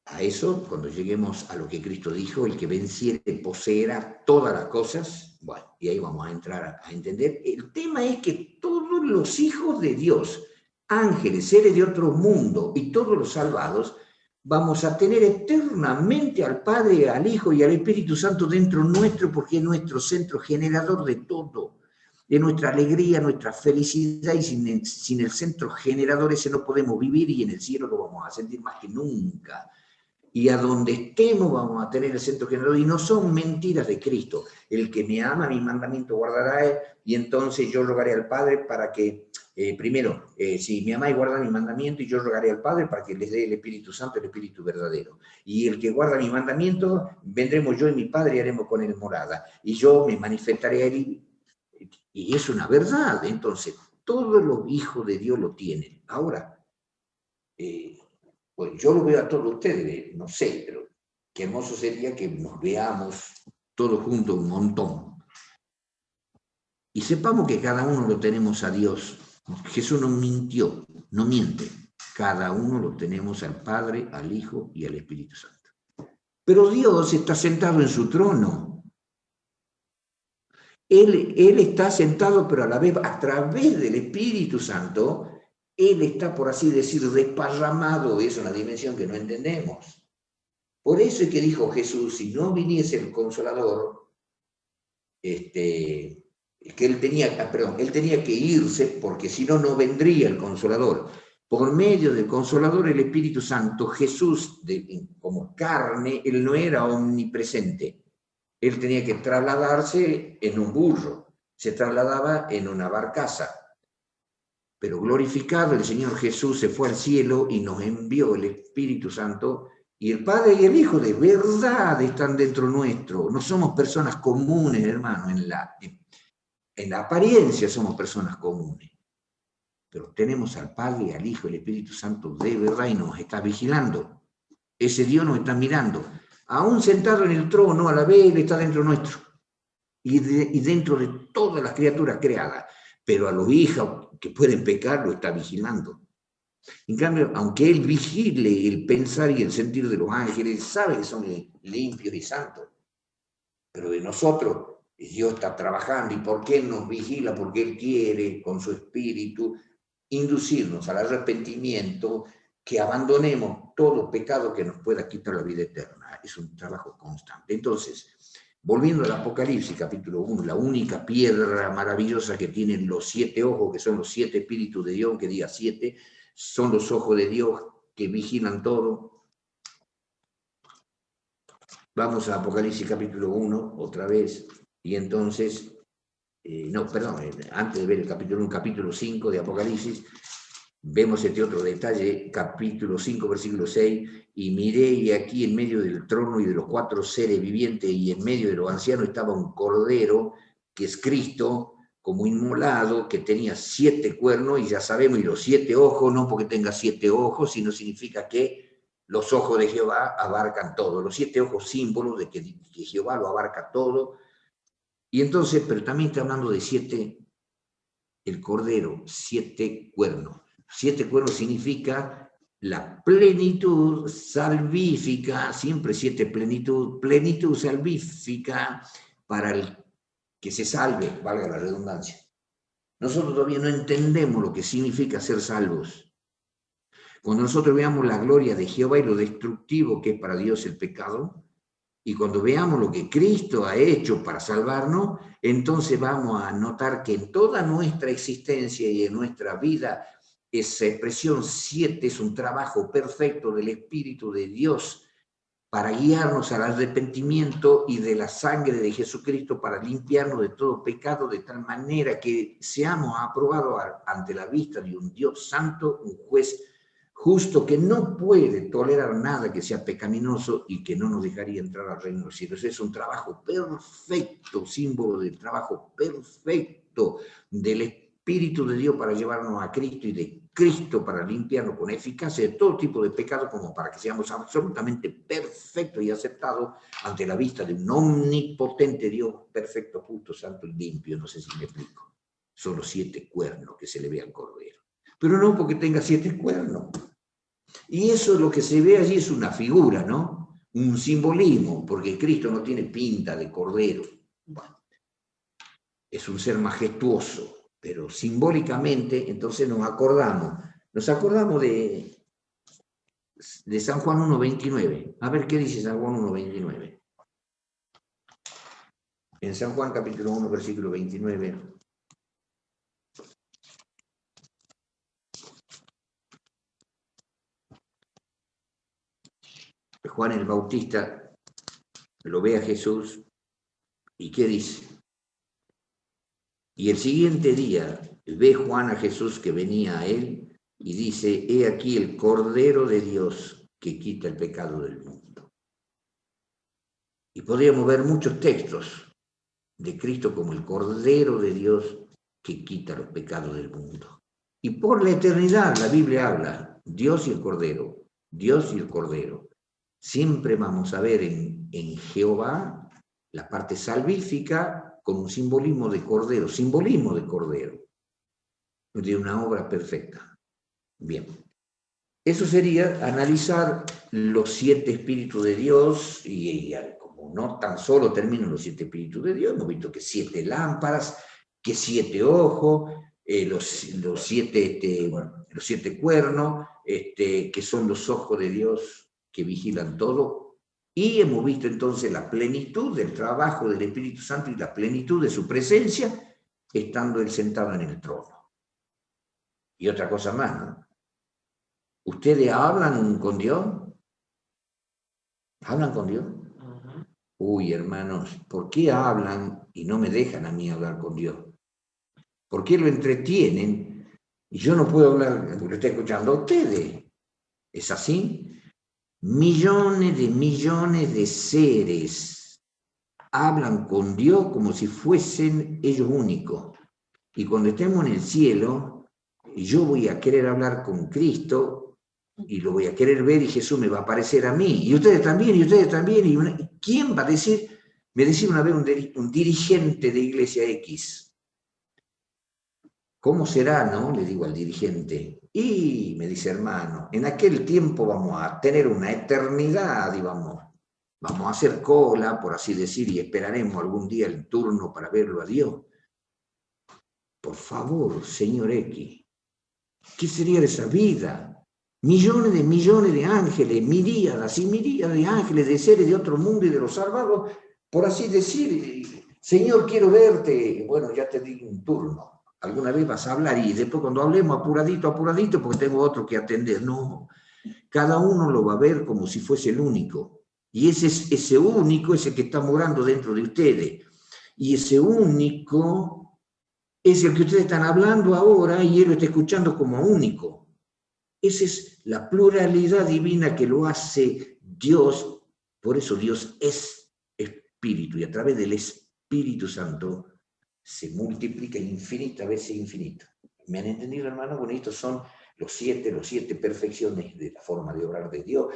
a eso cuando lleguemos a lo que Cristo dijo: el que venciere poseerá todas las cosas. Bueno, y ahí vamos a entrar a entender. El tema es que todos los hijos de Dios, ángeles, seres de otro mundo y todos los salvados, vamos a tener eternamente al Padre, al Hijo y al Espíritu Santo dentro nuestro, porque es nuestro centro generador de todo, de nuestra alegría, nuestra felicidad, y sin el centro generador ese no podemos vivir, y en el cielo lo vamos a sentir más que nunca. Y a donde estemos vamos a tener el centro generador, y no son mentiras de Cristo. El que me ama, mi mandamiento guardará, y entonces yo rogaré al Padre para que, si me amáis, guardad mi mandamiento, y yo rogaré al Padre para que les dé el Espíritu Santo, el Espíritu verdadero. Y el que guarda mi mandamiento, vendremos yo y mi Padre y haremos con él morada, y yo me manifestaré a él. Y es una verdad. Entonces, todos los hijos de Dios lo tienen. Ahora, pues yo lo veo a todos ustedes, no sé, pero qué hermoso sería que nos veamos todos juntos un montón. Y sepamos que cada uno lo tenemos a Dios. Jesús no mintió, no miente. Cada uno lo tenemos al Padre, al Hijo y al Espíritu Santo. Pero Dios está sentado en su trono. Él está sentado, pero a la vez, a través del Espíritu Santo, Él está, por así decir, desparramado. Es una dimensión que no entendemos. Por eso es que dijo Jesús: si no viniese el Consolador, que él tenía que irse, porque si no, no vendría el Consolador. Por medio del Consolador, el Espíritu Santo, Jesús, como carne, Él no era omnipresente. Él tenía que trasladarse en un burro, se trasladaba en una barcaza. Pero glorificado el Señor Jesús, se fue al cielo y nos envió el Espíritu Santo, y el Padre y el Hijo de verdad están dentro nuestro. No somos personas comunes, hermano, en la apariencia somos personas comunes. Pero tenemos al Padre y al Hijo y al Espíritu Santo de verdad, y nos está vigilando. Ese Dios nos está mirando. Aún sentado en el trono, a la vez Él está dentro nuestro. Y dentro de todas las criaturas creadas. Pero a los hijos que pueden pecar lo está vigilando. En cambio, aunque Él vigile el pensar y el sentir de los ángeles, sabe que son limpios y santos. Pero de nosotros, Dios está trabajando. ¿Y por qué nos vigila? Porque Él quiere, con su espíritu, inducirnos al arrepentimiento, que abandonemos todo pecado que nos pueda quitar la vida eterna. Es un trabajo constante. Entonces, volviendo al Apocalipsis, capítulo 1, la única piedra maravillosa que tienen los 7 ojos, que son los 7 espíritus de Dios, que diga 7, son los ojos de Dios que vigilan todo. Vamos a Apocalipsis capítulo 1, otra vez, y entonces, antes de ver el capítulo 1, capítulo 5 de Apocalipsis, vemos este otro detalle, capítulo 5, versículo 6, y miré, y aquí en medio del trono y de los 4 seres vivientes, y en medio de los ancianos estaba un cordero, que es Cristo, como inmolado, que tenía 7 cuernos, y ya sabemos, y los 7 ojos, no porque tenga 7 ojos, sino significa que los ojos de Jehová abarcan todo. Los 7 ojos, símbolos de que Jehová lo abarca todo. Y entonces, pero también está hablando de 7, el cordero, 7 cuernos. 7 cuernos significa la plenitud salvífica, siempre 7 plenitud, plenitud salvífica para el que se salve, valga la redundancia. Nosotros todavía no entendemos lo que significa ser salvos. Cuando nosotros veamos la gloria de Jehová y lo destructivo que es para Dios el pecado, y cuando veamos lo que Cristo ha hecho para salvarnos, entonces vamos a notar que en toda nuestra existencia y en nuestra vida, esa expresión 7 es un trabajo perfecto del Espíritu de Dios para guiarnos al arrepentimiento y de la sangre de Jesucristo para limpiarnos de todo pecado, de tal manera que seamos aprobados ante la vista de un Dios santo, un juez justo que no puede tolerar nada que sea pecaminoso y que no nos dejaría entrar al reino de los cielos. Es un trabajo perfecto, símbolo del trabajo perfecto del Espíritu de Dios para llevarnos a Cristo y de Cristo para limpiarnos con eficacia de todo tipo de pecado, como para que seamos absolutamente perfectos y aceptados ante la vista de un omnipotente Dios perfecto, justo, santo y limpio. No sé si me explico. Son los 7 cuernos que se le ve al cordero. Pero no porque tenga 7 cuernos. Y eso es lo que se ve allí, es una figura, ¿no? Un simbolismo, porque Cristo no tiene pinta de cordero. Bueno, es un ser majestuoso, pero simbólicamente, entonces nos acordamos de San Juan 1.29. A ver qué dice San Juan 1.29. En San Juan capítulo 1, versículo 29. Juan el Bautista lo ve a Jesús y ¿qué dice? Y el siguiente día ve Juan a Jesús que venía a él y dice, he aquí el Cordero de Dios que quita el pecado del mundo. Y podríamos ver muchos textos de Cristo como el Cordero de Dios que quita los pecados del mundo. Y por la eternidad la Biblia habla, Dios y el Cordero, Dios y el Cordero. Siempre vamos a ver en Jehová la parte salvífica con un simbolismo de cordero, de una obra perfecta. Bien, eso sería analizar los 7 espíritus de Dios y como no tan solo terminan los 7 espíritus de Dios, hemos visto que 7 lámparas, que 7 ojos, los 7 cuernos, que son los ojos de Dios que vigilan todo, y hemos visto entonces la plenitud del trabajo del Espíritu Santo y la plenitud de su presencia, estando él sentado en el trono. Y otra cosa más, ¿no? ¿Ustedes hablan con Dios? ¿Hablan con Dios? Uy, hermanos, ¿por qué hablan y no me dejan a mí hablar con Dios? ¿Por qué lo entretienen y yo no puedo hablar porque lo estoy escuchando a ustedes? ¿Es así? Millones de seres hablan con Dios como si fuesen ellos únicos. Y cuando estemos en el cielo, yo voy a querer hablar con Cristo y lo voy a querer ver y Jesús me va a aparecer a mí. Y ustedes también, y ustedes también. ¿Quién va a decir? Me decía una vez un dirigente de Iglesia X. ¿Cómo será, no? Le digo al dirigente. Y me dice, hermano, en aquel tiempo vamos a tener una eternidad y vamos a hacer cola, por así decir, y esperaremos algún día el turno para verlo a Dios. Por favor, señor X, ¿qué sería de esa vida? Millones de ángeles, miríadas y miríadas de ángeles, de seres de otro mundo y de los salvados, por así decir, Señor, quiero verte. Bueno, ya te di un turno. Alguna vez vas a hablar y después cuando hablemos apuradito, porque tengo otro que atender. No, cada uno lo va a ver como si fuese el único. Y ese único es el que está morando dentro de ustedes. Y ese único es el que ustedes están hablando ahora y él lo está escuchando como único. Esa es la pluralidad divina que lo hace Dios. Por eso Dios es Espíritu y a través del Espíritu Santo se multiplica infinitas veces infinito. ¿Me han entendido, hermano? Bueno, estos son los siete perfecciones de la forma de obrar de Dios,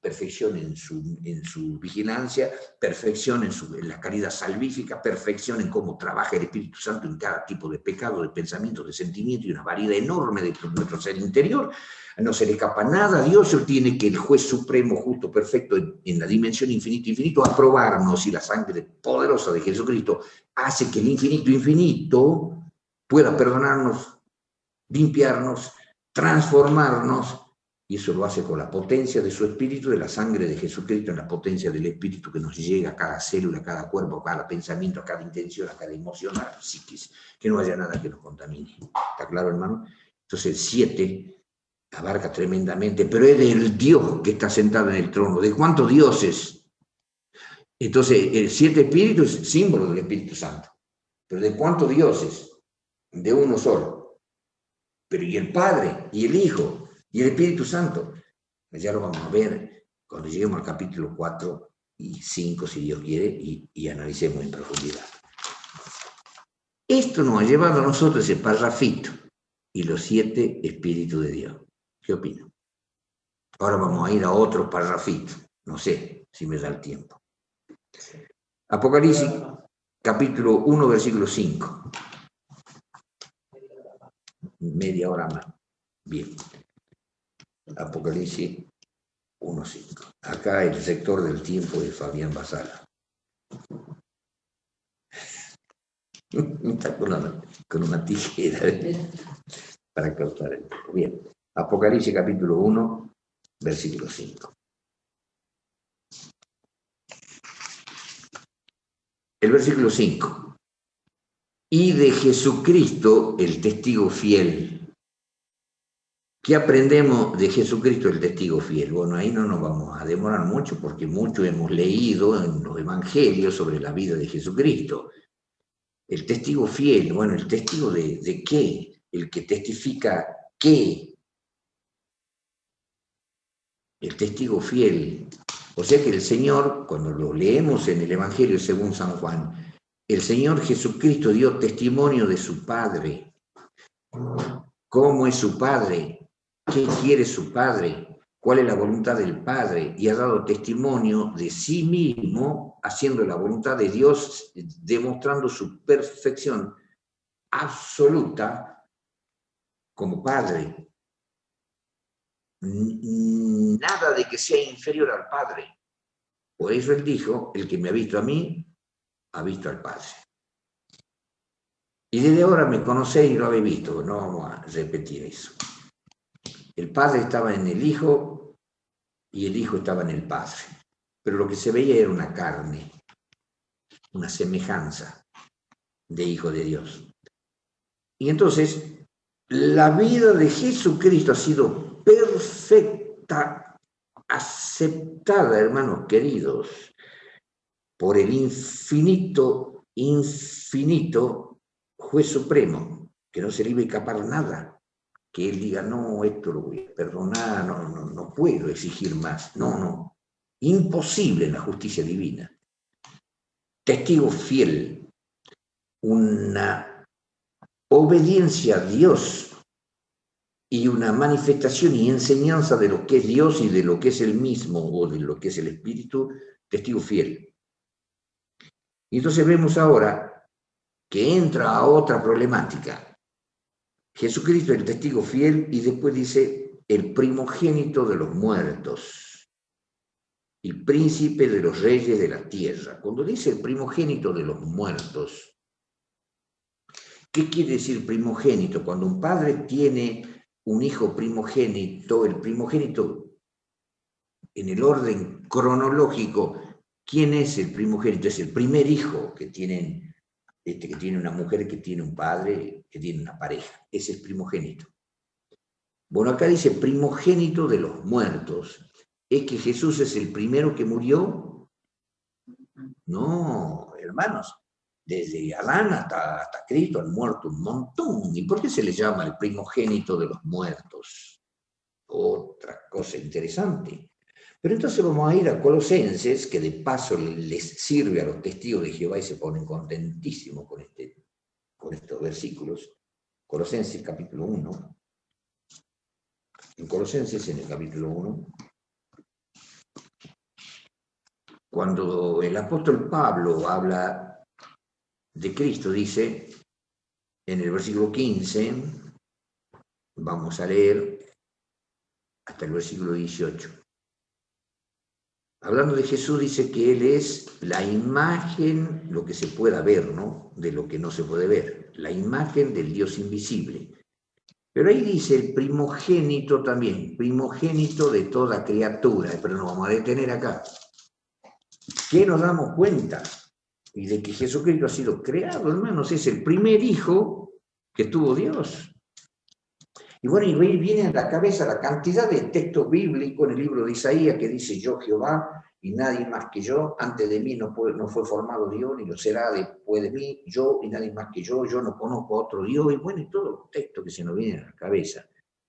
perfección en su vigilancia, perfección en la caridad salvífica, perfección en cómo trabaja el Espíritu Santo en cada tipo de pecado, de pensamiento, de sentimiento y una variedad enorme de nuestro ser interior, no se le escapa nada a Dios, él tiene que el juez supremo, justo, perfecto, en la dimensión infinito, aprobarnos, y la sangre poderosa de Jesucristo hace que el infinito pueda perdonarnos, limpiarnos, transformarnos, y eso lo hace con la potencia de su Espíritu, de la sangre de Jesucristo, en la potencia del Espíritu que nos llega a cada célula, a cada cuerpo, a cada pensamiento, a cada intención, a cada emoción, a la psiquis, que no haya nada que nos contamine. ¿Está claro, hermano? Entonces el 7 abarca tremendamente, pero es del Dios que está sentado en el trono. ¿De cuántos dioses? Entonces el 7 espíritu es símbolo del Espíritu Santo. ¿Pero de cuántos dioses? De uno solo. Pero y el Padre, y el Hijo, y el Espíritu Santo. Ya lo vamos a ver cuando lleguemos al capítulo 4 y 5, si Dios quiere, y analicemos en profundidad. Esto nos ha llevado a nosotros ese parrafito y los 7 espíritus de Dios. ¿Qué opinan? Ahora vamos a ir a otro parrafito. No sé si me da el tiempo. Apocalipsis, capítulo 1, versículo 5. Media hora más. Bien. Apocalipsis 1:5. Acá el sector del tiempo de Fabián Basala. Está con una tijera para cortar el tiempo. Bien. Apocalipsis capítulo 1, versículo 5. El versículo 5. Y de Jesucristo, el testigo fiel. ¿Qué aprendemos de Jesucristo, el testigo fiel? Bueno, ahí no nos vamos a demorar mucho porque mucho hemos leído en los evangelios sobre la vida de Jesucristo. El testigo fiel, bueno, ¿el testigo de qué? El que testifica qué. El testigo fiel. O sea que el Señor, cuando lo leemos en el Evangelio según San Juan, el Señor Jesucristo dio testimonio de su Padre. ¿Cómo es su Padre? ¿Qué quiere su Padre? ¿Cuál es la voluntad del Padre? Y ha dado testimonio de sí mismo, haciendo la voluntad de Dios, demostrando su perfección absoluta como Padre. Nada de que sea inferior al Padre. Por eso él dijo, el que me ha visto a mí, ha visto al Padre. Y desde ahora me conocéis y lo habéis visto. No vamos a repetir eso. El Padre estaba en el Hijo y el Hijo estaba en el Padre. Pero lo que se veía era una carne, una semejanza de Hijo de Dios. Y entonces, la vida de Jesucristo ha sido perfecta, aceptada, hermanos queridos, por el infinito juez supremo, que no se le iba a escapar nada. Que él diga, no, esto lo voy a perdonar, no puedo exigir más. No. Imposible en la justicia divina. Testigo fiel, una obediencia a Dios y una manifestación y enseñanza de lo que es Dios y de lo que es el mismo o de lo que es el Espíritu, testigo fiel. Y entonces vemos ahora que entra a otra problemática. Jesucristo es el testigo fiel y después dice el primogénito de los muertos y príncipe de los reyes de la tierra. Cuando dice el primogénito de los muertos, ¿qué quiere decir primogénito? Cuando un padre tiene un hijo primogénito, el primogénito en el orden cronológico, ¿quién es el primogénito? Es el primer hijo que tiene una mujer, que tiene un padre, que tiene una pareja. Ese es primogénito. Bueno, acá dice primogénito de los muertos. ¿Es que Jesús es el primero que murió? No, hermanos. Desde Adán hasta Cristo han muerto un montón. ¿Y por qué se le llama el primogénito de los muertos? Otra cosa interesante. Pero entonces vamos a ir a Colosenses, que de paso les sirve a los testigos de Jehová y se ponen contentísimos con estos versículos. Colosenses capítulo 1. En Colosenses, en el capítulo 1, cuando el apóstol Pablo habla de Cristo, dice, en el versículo 15, vamos a leer, hasta el versículo 18. Hablando de Jesús, dice que Él es la imagen, lo que se pueda ver, ¿no? De lo que no se puede ver, la imagen del Dios invisible. Pero ahí dice el primogénito también, primogénito de toda criatura, pero nos vamos a detener acá. ¿Qué nos damos cuenta? Y de que Jesucristo ha sido creado, hermanos, es el primer hijo que tuvo Dios. Y bueno, y viene a la cabeza la cantidad de textos bíblicos en el libro de Isaías que dice: yo Jehová y nadie más que yo, antes de mí no fue formado Dios, ni lo será después de mí, yo y nadie más que yo no conozco a otro Dios, y bueno, y todos los textos que se nos vienen a la cabeza.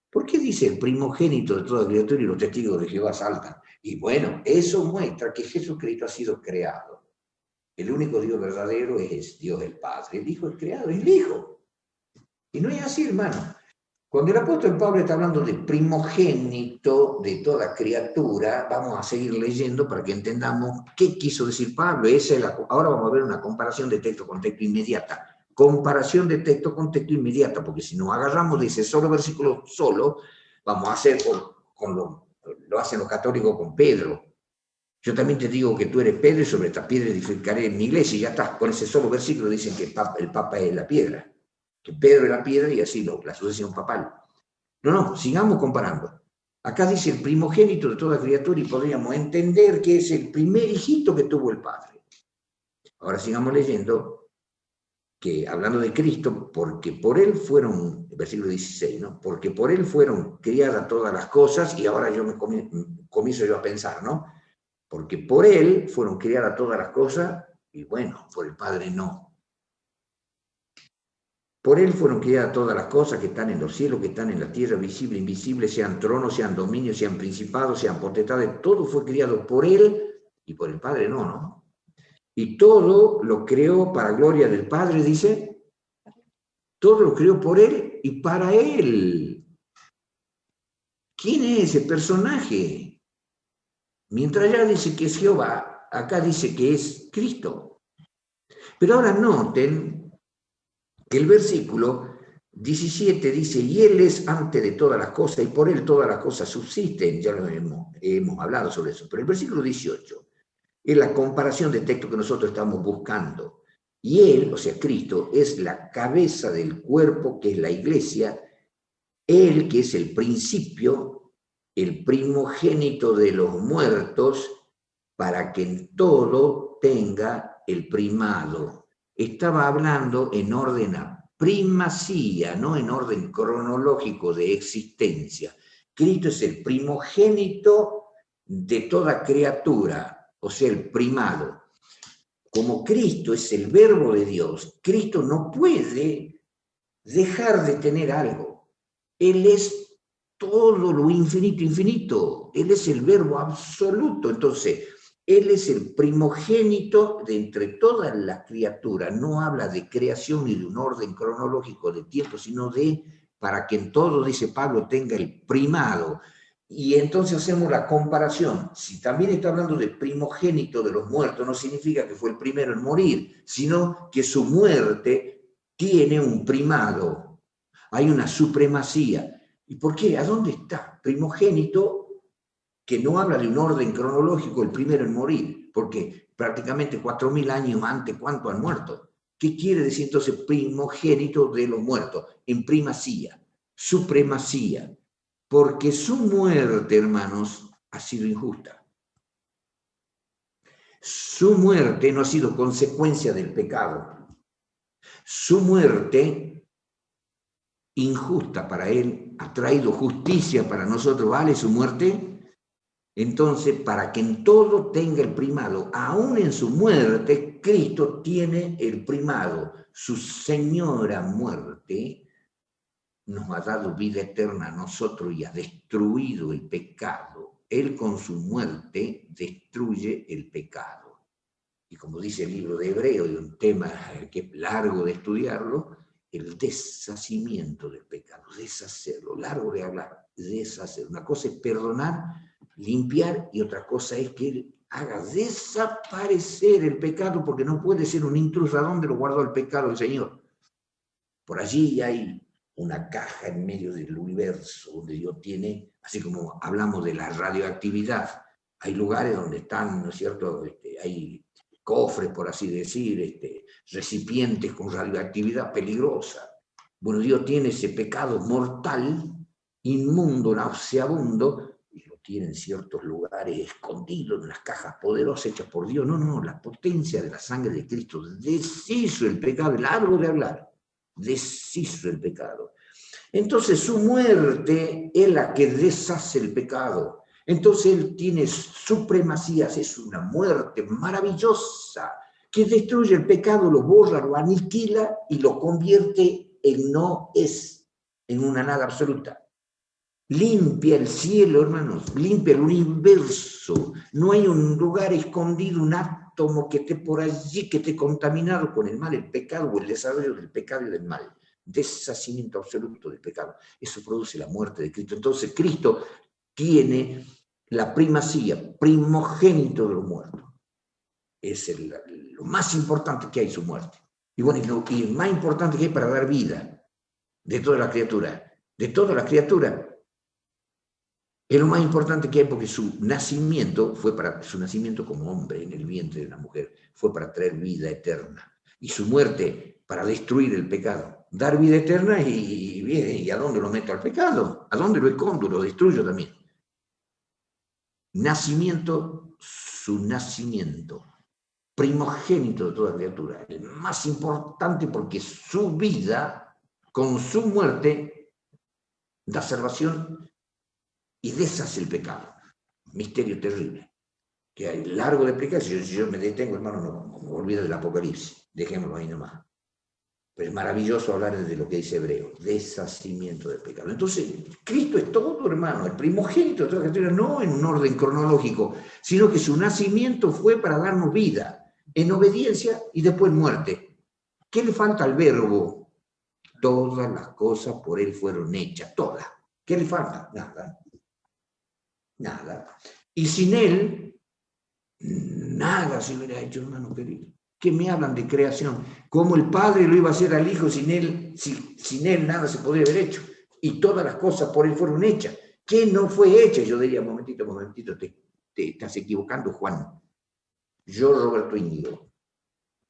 ¿Por qué dice el primogénito de toda criatura y los testigos de Jehová saltan? Y bueno, eso muestra que Jesucristo ha sido creado. El único Dios verdadero es Dios el Padre. El Hijo es creado, es el Hijo. Y no es así, hermano. Cuando el apóstol Pablo está hablando de primogénito de toda criatura, vamos a seguir leyendo para que entendamos qué quiso decir Pablo. Ahora vamos a ver una comparación de texto con texto inmediata. Comparación de texto con texto inmediata, porque si nos agarramos de ese solo versículo solo, vamos a hacer lo hacen los católicos con Pedro. Yo también te digo que tú eres Pedro y sobre esta piedra edificaré mi iglesia, y ya está. Con ese solo versículo dicen que el Papa es la piedra, que Pedro es la piedra y así la sucesión papal. No, sigamos comparando. Acá dice el primogénito de toda criatura y podríamos entender que es el primer hijito que tuvo el Padre. Ahora sigamos leyendo que, hablando de Cristo, porque por él fueron, versículo 16, ¿no? Porque por él fueron criadas todas las cosas, y ahora yo comienzo yo a pensar, ¿no? Porque por él fueron criadas todas las cosas, y bueno, por el Padre no. Por él fueron criadas todas las cosas que están en los cielos, que están en la tierra, visible, invisible, sean tronos, sean dominios, sean principados, sean potestades, todo fue criado por él y por el Padre no. Y todo lo creó para gloria del Padre, dice, todo lo creó por él y para él. ¿Quién es ese personaje? Mientras allá dice que es Jehová, acá dice que es Cristo. Pero ahora noten que el versículo 17 dice: y él es antes de todas las cosas, y por él todas las cosas subsisten. Ya lo hemos hablado sobre eso. Pero el versículo 18 es la comparación de texto que nosotros estamos buscando. Y él, o sea, Cristo, es la cabeza del cuerpo, que es la iglesia, él que es el principio, el primogénito de los muertos, para que en todo tenga el primado. Estaba hablando en orden a primacía, no en orden cronológico de existencia. Cristo es el primogénito de toda criatura, o sea, el primado. Como Cristo es el verbo de Dios, Cristo no puede dejar de tener algo. Él es todo lo infinito. Él es el verbo absoluto. Entonces, él es el primogénito de entre todas las criaturas. No habla de creación ni de un orden cronológico de tiempo, sino de, para que en todo, dice Pablo, tenga el primado. Y entonces hacemos la comparación. Si también está hablando de primogénito de los muertos, no significa que fue el primero en morir, sino que su muerte tiene un primado. Hay una supremacía. ¿Y por qué? ¿A dónde está? Primogénito, que no habla de un orden cronológico, el primero en morir, porque prácticamente 4.000 años antes, ¿cuánto han muerto? ¿Qué quiere decir entonces primogénito de los muertos? En primacía, supremacía, porque su muerte, hermanos, ha sido injusta. Su muerte no ha sido consecuencia del pecado. Su muerte injusta para él ha traído justicia para nosotros. ¿Vale su muerte? Entonces, para que en todo tenga el primado, aún en su muerte, Cristo tiene el primado. Su señora muerte nos ha dado vida eterna a nosotros y ha destruido el pecado. Él con su muerte destruye el pecado. Y como dice el libro de Hebreo, y un tema que es largo de estudiarlo, el deshacimiento del pecado, deshacerlo, largo de hablar, deshacer. Una cosa es perdonar, limpiar, y otra cosa es que él haga desaparecer el pecado, porque no puede ser un intruso. ¿A dónde lo guardó el pecado el Señor? Por allí hay una caja en medio del universo, donde Dios tiene, así como hablamos de la radioactividad, hay lugares donde están, ¿no es cierto?, hay cofres, por así decir, recipientes con radioactividad peligrosa. Bueno, Dios tiene ese pecado mortal, inmundo, nauseabundo, y lo tiene en ciertos lugares escondido, en las cajas poderosas hechas por Dios. No, no, la potencia de la sangre de Cristo deshizo el pecado, largo de hablar, deshizo el pecado. Entonces su muerte es la que deshace el pecado. Entonces Él tiene supremacía, es una muerte maravillosa que destruye el pecado, lo borra, lo aniquila y lo convierte en no es, en una nada absoluta. Limpia el cielo, hermanos, limpia el universo. No hay un lugar escondido, un átomo que esté por allí, que esté contaminado con el mal, el pecado o el desarrollo del pecado y del mal. Deshacimiento absoluto del pecado. Eso produce la muerte de Cristo. Entonces Cristo tiene la primacía, primogénito de los muertos. Es lo más importante que hay, su muerte. Y bueno, y lo más importante que hay para dar vida de toda la criatura. De toda la criatura. Es lo más importante que hay porque su nacimiento como hombre en el vientre de una mujer, fue para traer vida eterna. Y su muerte para destruir el pecado. Dar vida eterna y ¿a dónde lo meto al pecado? ¿A dónde lo escondo? Lo destruyo también. Nacimiento, su nacimiento. Primogénito de toda criatura. El más importante porque su vida, con su muerte, da salvación y deshace el pecado. Misterio terrible, que hay largo de explicar. Si yo me detengo, hermano, no me olvido del Apocalipsis. Dejémoslo ahí nomás. Pero es maravilloso hablar de lo que dice Hebreo, deshacimiento del pecado. Entonces, Cristo es todo, hermano, el primogénito de toda la criatura, no en un orden cronológico, sino que su nacimiento fue para darnos vida, en obediencia y después muerte. ¿Qué le falta al verbo? Todas las cosas por él fueron hechas, todas. ¿Qué le falta? Nada. Nada. Y sin él, nada se hubiera hecho, hermano querido. ¿Qué me hablan de creación? ¿Cómo el Padre lo iba a hacer al Hijo sin él nada se podría haber hecho? Y todas las cosas por él fueron hechas. ¿Qué no fue hecha? Yo diría, momentito, te estás equivocando, Juan. Yo, Roberto Íñigo,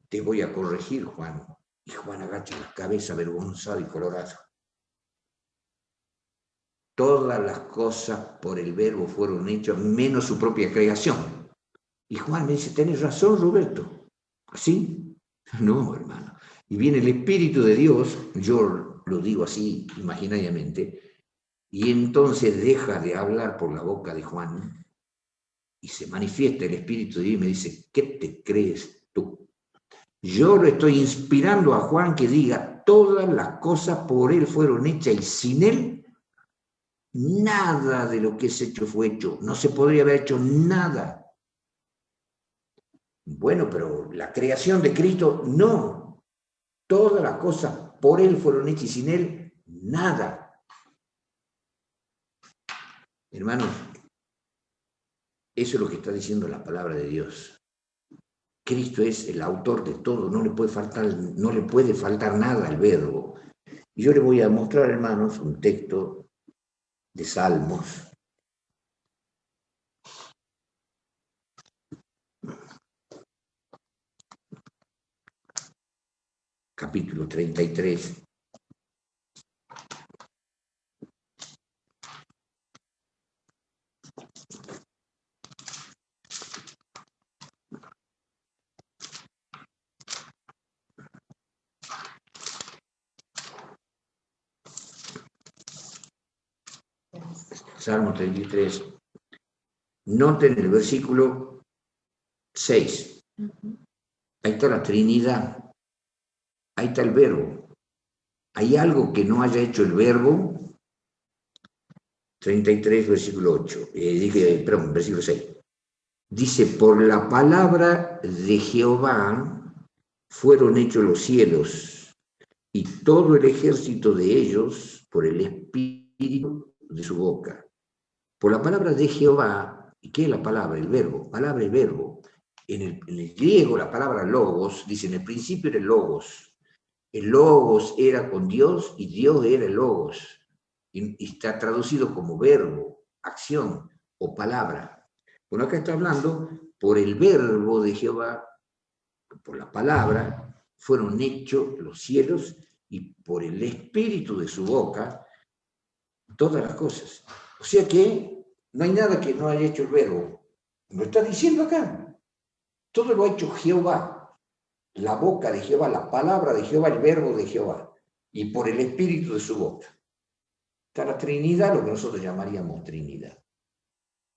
te voy a corregir, Juan. Y Juan agacha la cabeza avergonzado y colorado. Todas las cosas por el verbo fueron hechas, menos su propia creación. Y Juan me dice, tenés razón, Roberto. ¿Así? No, hermano. Y viene el Espíritu de Dios, yo lo digo así imaginariamente, y entonces deja de hablar por la boca de Juan y se manifiesta el Espíritu de Dios y me dice, ¿qué te crees tú? Yo lo estoy inspirando a Juan que diga, todas las cosas por él fueron hechas y sin él nada de lo que es hecho fue hecho. No se podría haber hecho nada. Bueno, pero la creación de Cristo, no. Todas las cosas por él fueron hechas y sin él, nada. Hermanos, eso es lo que está diciendo la palabra de Dios. Cristo es el autor de todo, no le puede faltar nada al verbo. Y yo le voy a mostrar, hermanos, un texto de Salmos. Capítulo 33. Salmo 33. Noten el versículo 6. Ahí está la Trinidad. Ahí está el verbo. ¿Hay algo que no haya hecho el verbo? 33, versículo 8. Versículo 6. Dice, por la palabra de Jehová fueron hechos los cielos y todo el ejército de ellos por el espíritu de su boca. Por la palabra de Jehová, ¿y qué es la palabra? El verbo. Palabra y verbo. En el griego la palabra logos, dice, en el principio era el logos. El Logos era con Dios y Dios era el Logos. Y está traducido como verbo, acción o palabra. Bueno, acá está hablando por el verbo de Jehová, por la palabra, fueron hechos los cielos y por el espíritu de su boca todas las cosas. O sea que no hay nada que no haya hecho el verbo. Lo está diciendo acá. Todo lo ha hecho Jehová. La boca de Jehová, la palabra de Jehová, el verbo de Jehová. Y por el espíritu de su boca. Está la Trinidad, lo que nosotros llamaríamos Trinidad.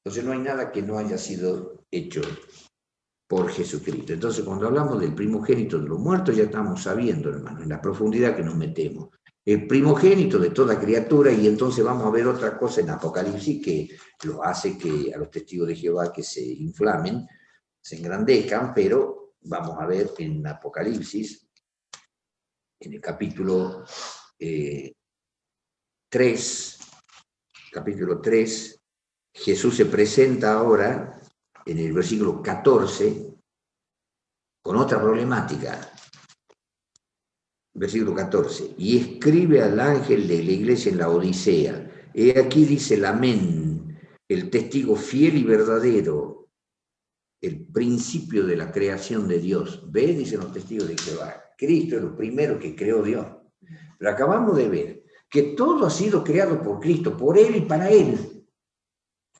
Entonces no hay nada que no haya sido hecho por Jesucristo. Entonces cuando hablamos del primogénito de los muertos ya estamos sabiendo, hermano, en la profundidad que nos metemos. El primogénito de toda criatura, y entonces vamos a ver otra cosa en Apocalipsis que lo hace que a los testigos de Jehová que se inflamen, se engrandezcan, pero vamos a ver en Apocalipsis, en el capítulo 3, Jesús se presenta ahora en el versículo 14 con otra problemática. Versículo 14. Y escribe al ángel de la iglesia en la Odisea. He aquí dice el amén, el testigo fiel y verdadero, el principio de la creación de Dios. ¿Ve? Dicen los testigos de Jehová. Cristo es lo primero que creó Dios. Pero acabamos de ver que todo ha sido creado por Cristo, por Él y para Él.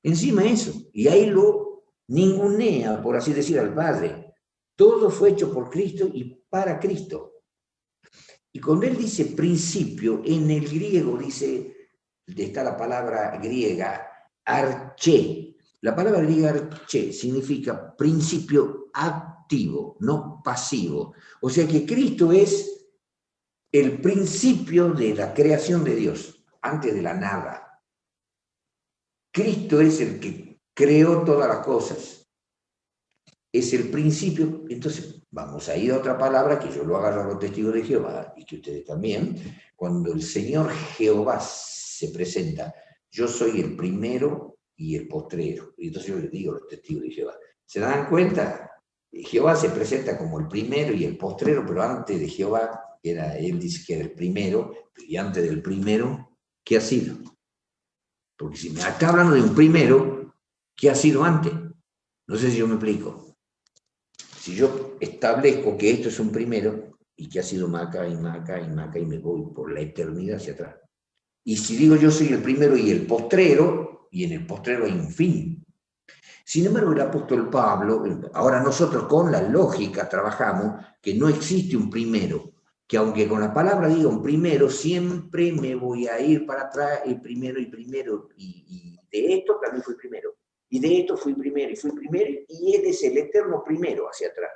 Encima eso. Y ahí lo ningunea, por así decir, al Padre. Todo fue hecho por Cristo y para Cristo. Y cuando él dice principio, en el griego dice, está la palabra griega, arché. La palabra griega arché significa principio activo, no pasivo. O sea que Cristo es el principio de la creación de Dios, antes de la nada. Cristo es el que creó todas las cosas. Es el principio. Entonces, vamos a ir a otra palabra que yo lo agarro a los testigos de Jehová y que ustedes también. Cuando el Señor Jehová se presenta, yo soy el primero y el postrero. Y entonces yo les digo a los testigos de Jehová, ¿se dan cuenta? Jehová se presenta como el primero y el postrero, pero antes de Jehová, él dice que era el primero, y antes del primero, ¿qué ha sido? Porque si me está hablando de un primero, ¿qué ha sido antes? No sé si yo me explico. Si yo establezco que esto es un primero y que ha sido Maca y Maca y Maca y me voy por la eternidad hacia atrás. Y si digo yo soy el primero y el postrero, y en el postrero hay un fin. Sin embargo, el apóstol Pablo, ahora nosotros con la lógica trabajamos que no existe un primero, que aunque con la palabra diga un primero, siempre me voy a ir para atrás el primero, y de esto también fui primero. Y de esto fui primero, y él es el eterno primero hacia atrás,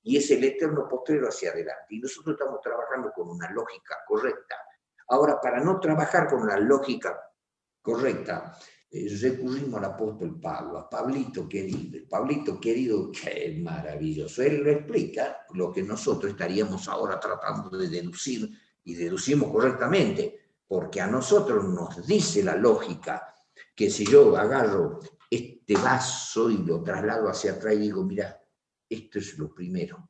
y es el eterno postrero hacia adelante. Y nosotros estamos trabajando con una lógica correcta. Ahora, para no trabajar con la lógica correcta, recurrimos al apóstol Pablo, a Pablito querido. El Pablito querido, que es maravilloso. Él lo explica lo que nosotros estaríamos ahora tratando de deducir, y deducimos correctamente, porque a nosotros nos dice la lógica que si yo agarro este vaso y lo traslado hacia atrás y digo, mira, esto es lo primero.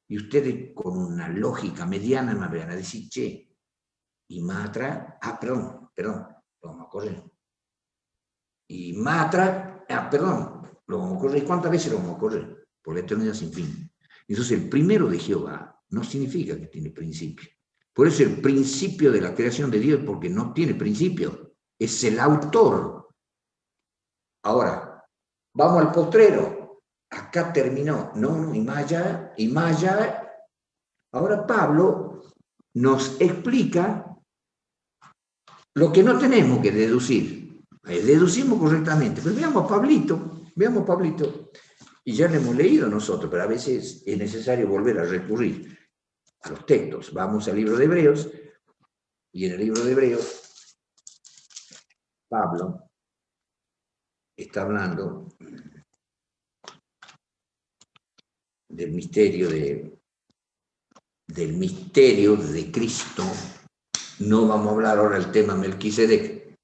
Y ustedes con una lógica mediana me van a decir, che, y más atrás, perdón, lo vamos a correr. Y más atrás, lo vamos a correr. ¿Cuántas veces lo vamos a correr? Por la eternidad sin fin. Entonces el primero de Jehová no significa que tiene principio. Por eso el principio de la creación de Dios, porque no tiene principio, es el autor. Ahora, vamos al postrero. Acá terminó. No, y más allá. Ahora Pablo nos explica lo que no tenemos que deducir. Deducimos correctamente. Pero veamos a Pablito. Y ya lo hemos leído nosotros, pero a veces es necesario volver a recurrir a los textos. Vamos al libro de Hebreos, y en el libro de Hebreos, Pablo está hablando del misterio de Cristo. No vamos a hablar ahora del tema Melquisedec,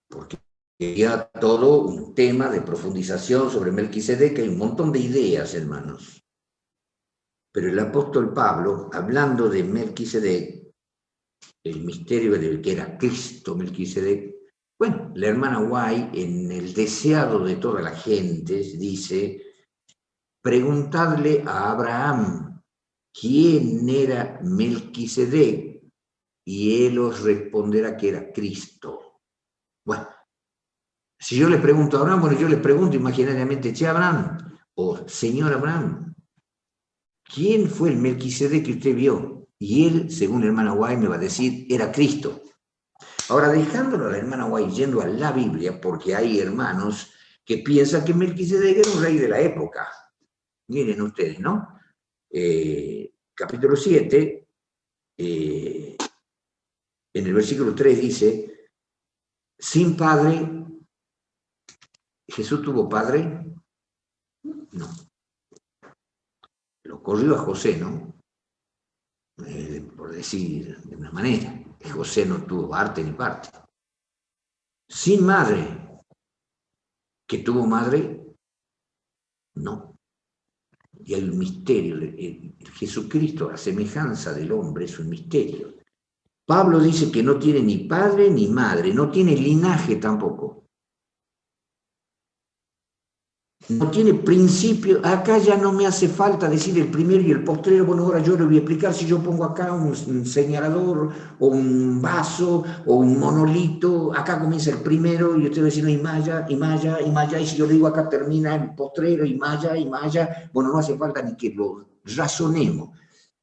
porque ya todo un tema de profundización sobre Melquisedec, hay un montón de ideas, hermanos. Pero el apóstol Pablo, hablando de Melquisedec, el misterio de que era Cristo Melquisedec, bueno, la hermana White, en el deseado de toda la gente, dice, preguntadle a Abraham quién era Melquisedec, y él os responderá que era Cristo. Bueno, si yo le pregunto a Abraham, bueno, yo le pregunto imaginariamente, che Abraham, o señor Abraham, ¿quién fue el Melquisedec que usted vio? Y él, según la hermana White, me va a decir, era Cristo. Ahora, dejándolo a la hermana White yendo a la Biblia, porque hay hermanos que piensan que Melquisedec era un rey de la época. Miren ustedes, ¿no? Capítulo 7, en el versículo 3 dice, sin padre, ¿Jesús tuvo padre? No. Lo corrió a José, ¿no? Por decir de una manera, que José no tuvo arte ni parte. Sin madre, ¿que tuvo madre? No. Y hay un misterio. Jesucristo, a semejanza del hombre, es un misterio. Pablo dice que no tiene ni padre ni madre, no tiene linaje tampoco. No tiene principio. Acá ya no me hace falta decir el primero y el postrero. Bueno, ahora yo le voy a explicar si yo pongo acá un señalador o un vaso o un monolito. Acá comienza el primero y usted va a decir, no, y maya, y maya, y maya. Y si yo le digo acá termina el postrero, y maya, y maya. Bueno, no hace falta ni que lo razonemos.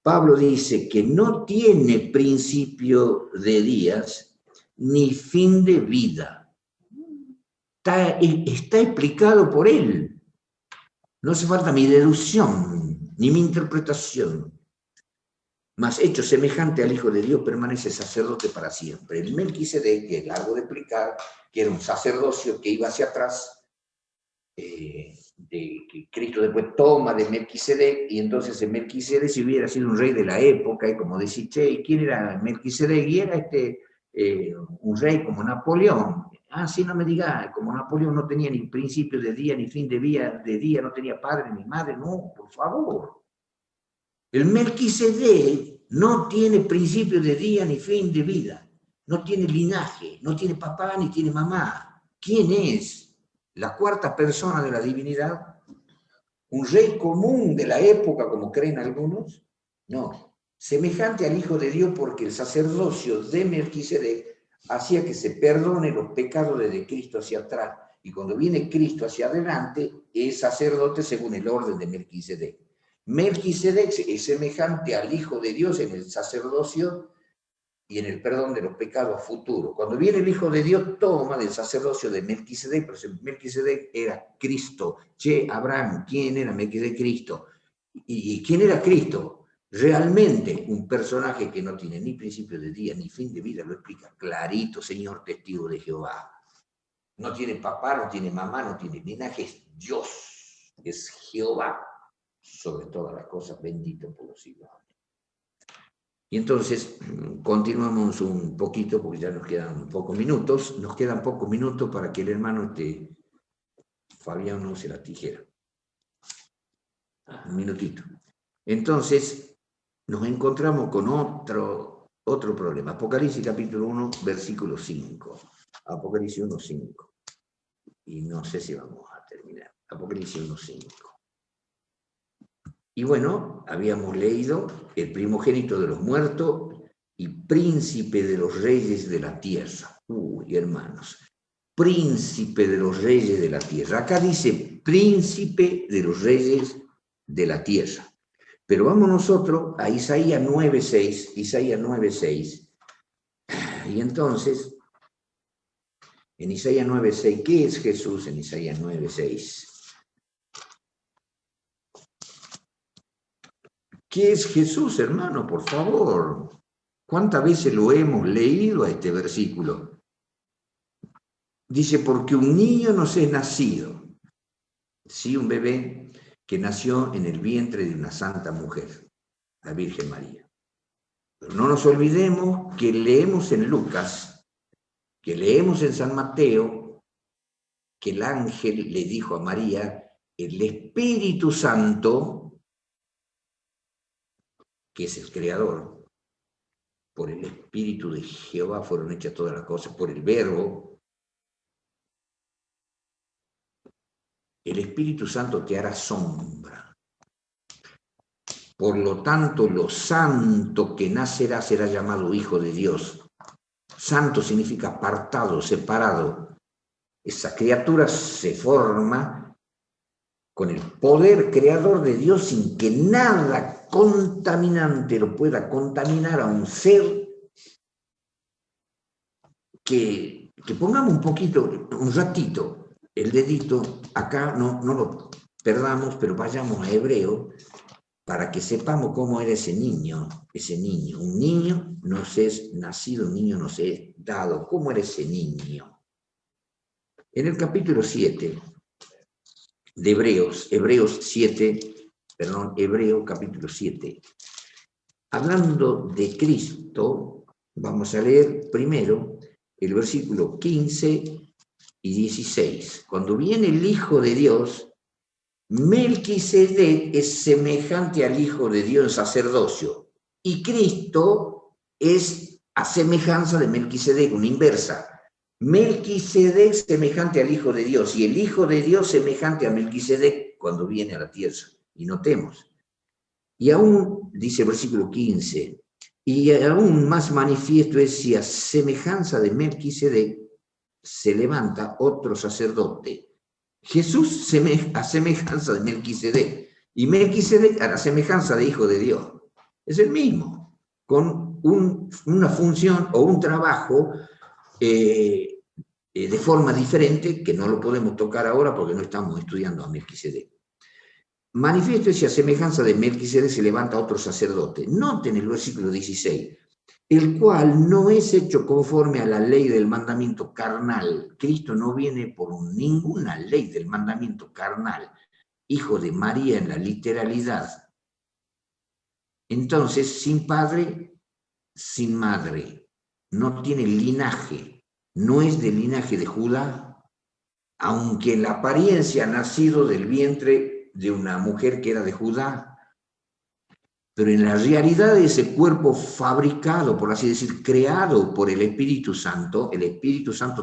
Pablo dice que no tiene principio de días ni fin de vida. Está explicado por él. No hace falta mi deducción, ni mi interpretación. Mas hecho semejante al Hijo de Dios, permanece sacerdote para siempre. El Melquisedec, que es largo de explicar, que era un sacerdocio que iba hacia atrás, que Cristo después toma de Melquisedec, y entonces el Melquisedec, si hubiera sido un rey de la época, y como decís, che, ¿quién era Melquisedec? Y era un rey como Napoleón. Ah, sí, no me diga, como Napoleón no tenía ni principio de día, ni fin de día, no tenía padre ni madre, no, por favor. El Melquisedec no tiene principio de día ni fin de vida, no tiene linaje, no tiene papá ni tiene mamá. ¿Quién es? ¿La cuarta persona de la divinidad? ¿Un rey común de la época, como creen algunos? No. Semejante al Hijo de Dios, porque el sacerdocio de Melquisedec hacía que se perdone los pecados desde Cristo hacia atrás. Y cuando viene Cristo hacia adelante, es sacerdote según el orden de Melquisedec. Melquisedec es semejante al Hijo de Dios en el sacerdocio y en el perdón de los pecados futuros. Cuando viene el Hijo de Dios, toma del sacerdocio de Melquisedec, pero Melquisedec era Cristo. Che, Abraham, ¿quién era Melquisedec? Cristo. ¿Y quién era Cristo? Realmente un personaje que no tiene ni principio de día ni fin de vida, lo explica clarito, Señor testigo de Jehová. No tiene papá, no tiene mamá, no tiene linaje, es Dios, es Jehová, sobre todas las cosas, bendito por los siglos. Y entonces continuamos un poquito, porque ya nos quedan pocos minutos. Nos quedan pocos minutos para que el hermano Fabián use la tijera. Un minutito. Entonces, nos encontramos con otro problema. Apocalipsis capítulo 1, versículo 5. Apocalipsis 1, 5. Y no sé si vamos a terminar. Apocalipsis 1, 5. Y bueno, habíamos leído el primogénito de los muertos y príncipe de los reyes de la tierra. Uy, hermanos, príncipe de los reyes de la tierra. Acá dice príncipe de los reyes de la tierra. Pero vamos nosotros a Isaías 9:6, Isaías 9:6. Y entonces, en Isaías 9:6, ¿qué es Jesús en Isaías 9:6? ¿Qué es Jesús, hermano? Por favor. ¿Cuántas veces lo hemos leído a este versículo? Dice, porque un niño nos es nacido. Sí, un bebé que nació en el vientre de una santa mujer, la Virgen María. Pero no nos olvidemos que leemos en Lucas, que leemos en San Mateo, que el ángel le dijo a María, el Espíritu Santo que es el creador. Por el Espíritu de Jehová fueron hechas todas las cosas, por el Verbo. El Espíritu Santo te hará sombra. Por lo tanto, lo santo que nacerá será llamado Hijo de Dios. Santo significa apartado, separado. Esa criatura se forma con el poder creador de Dios sin que nada contaminante lo pueda contaminar a un ser que pongamos un poquito, un ratito, el dedito acá, no lo perdamos, pero vayamos a Hebreo para que sepamos cómo era ese niño. Un niño nos es nacido, un niño nos es dado. ¿Cómo era ese niño? En el capítulo 7 de Hebreos capítulo 7, hablando de Cristo, vamos a leer primero el versículo 15 y 16. Cuando viene el Hijo de Dios, Melquisedec es semejante al Hijo de Dios en sacerdocio, y Cristo es a semejanza de Melquisedec, una inversa. Melquisedec semejante al Hijo de Dios, y el Hijo de Dios semejante a Melquisedec cuando viene a la tierra. Y notemos, y aún, dice el versículo 15, y aún más manifiesto es si a semejanza de Melquisedec se levanta otro sacerdote. Jesús a semejanza de Melquisedec, y Melquisedec a la semejanza de Hijo de Dios. Es el mismo, con una función o un trabajo de forma diferente, que no lo podemos tocar ahora porque no estamos estudiando a Melquisedec. Manifiesto es si a semejanza de Melquisedec se levanta otro sacerdote. Noten el versículo 16, el cual no es hecho conforme a la ley del mandamiento carnal. Cristo no viene por ninguna ley del mandamiento carnal, hijo de María en la literalidad. Entonces, sin padre, sin madre, no tiene linaje, no es del linaje de Judá, aunque en la apariencia ha nacido del vientre de una mujer que era de Judá. Pero en la realidad de ese cuerpo fabricado, por así decir, creado por el Espíritu Santo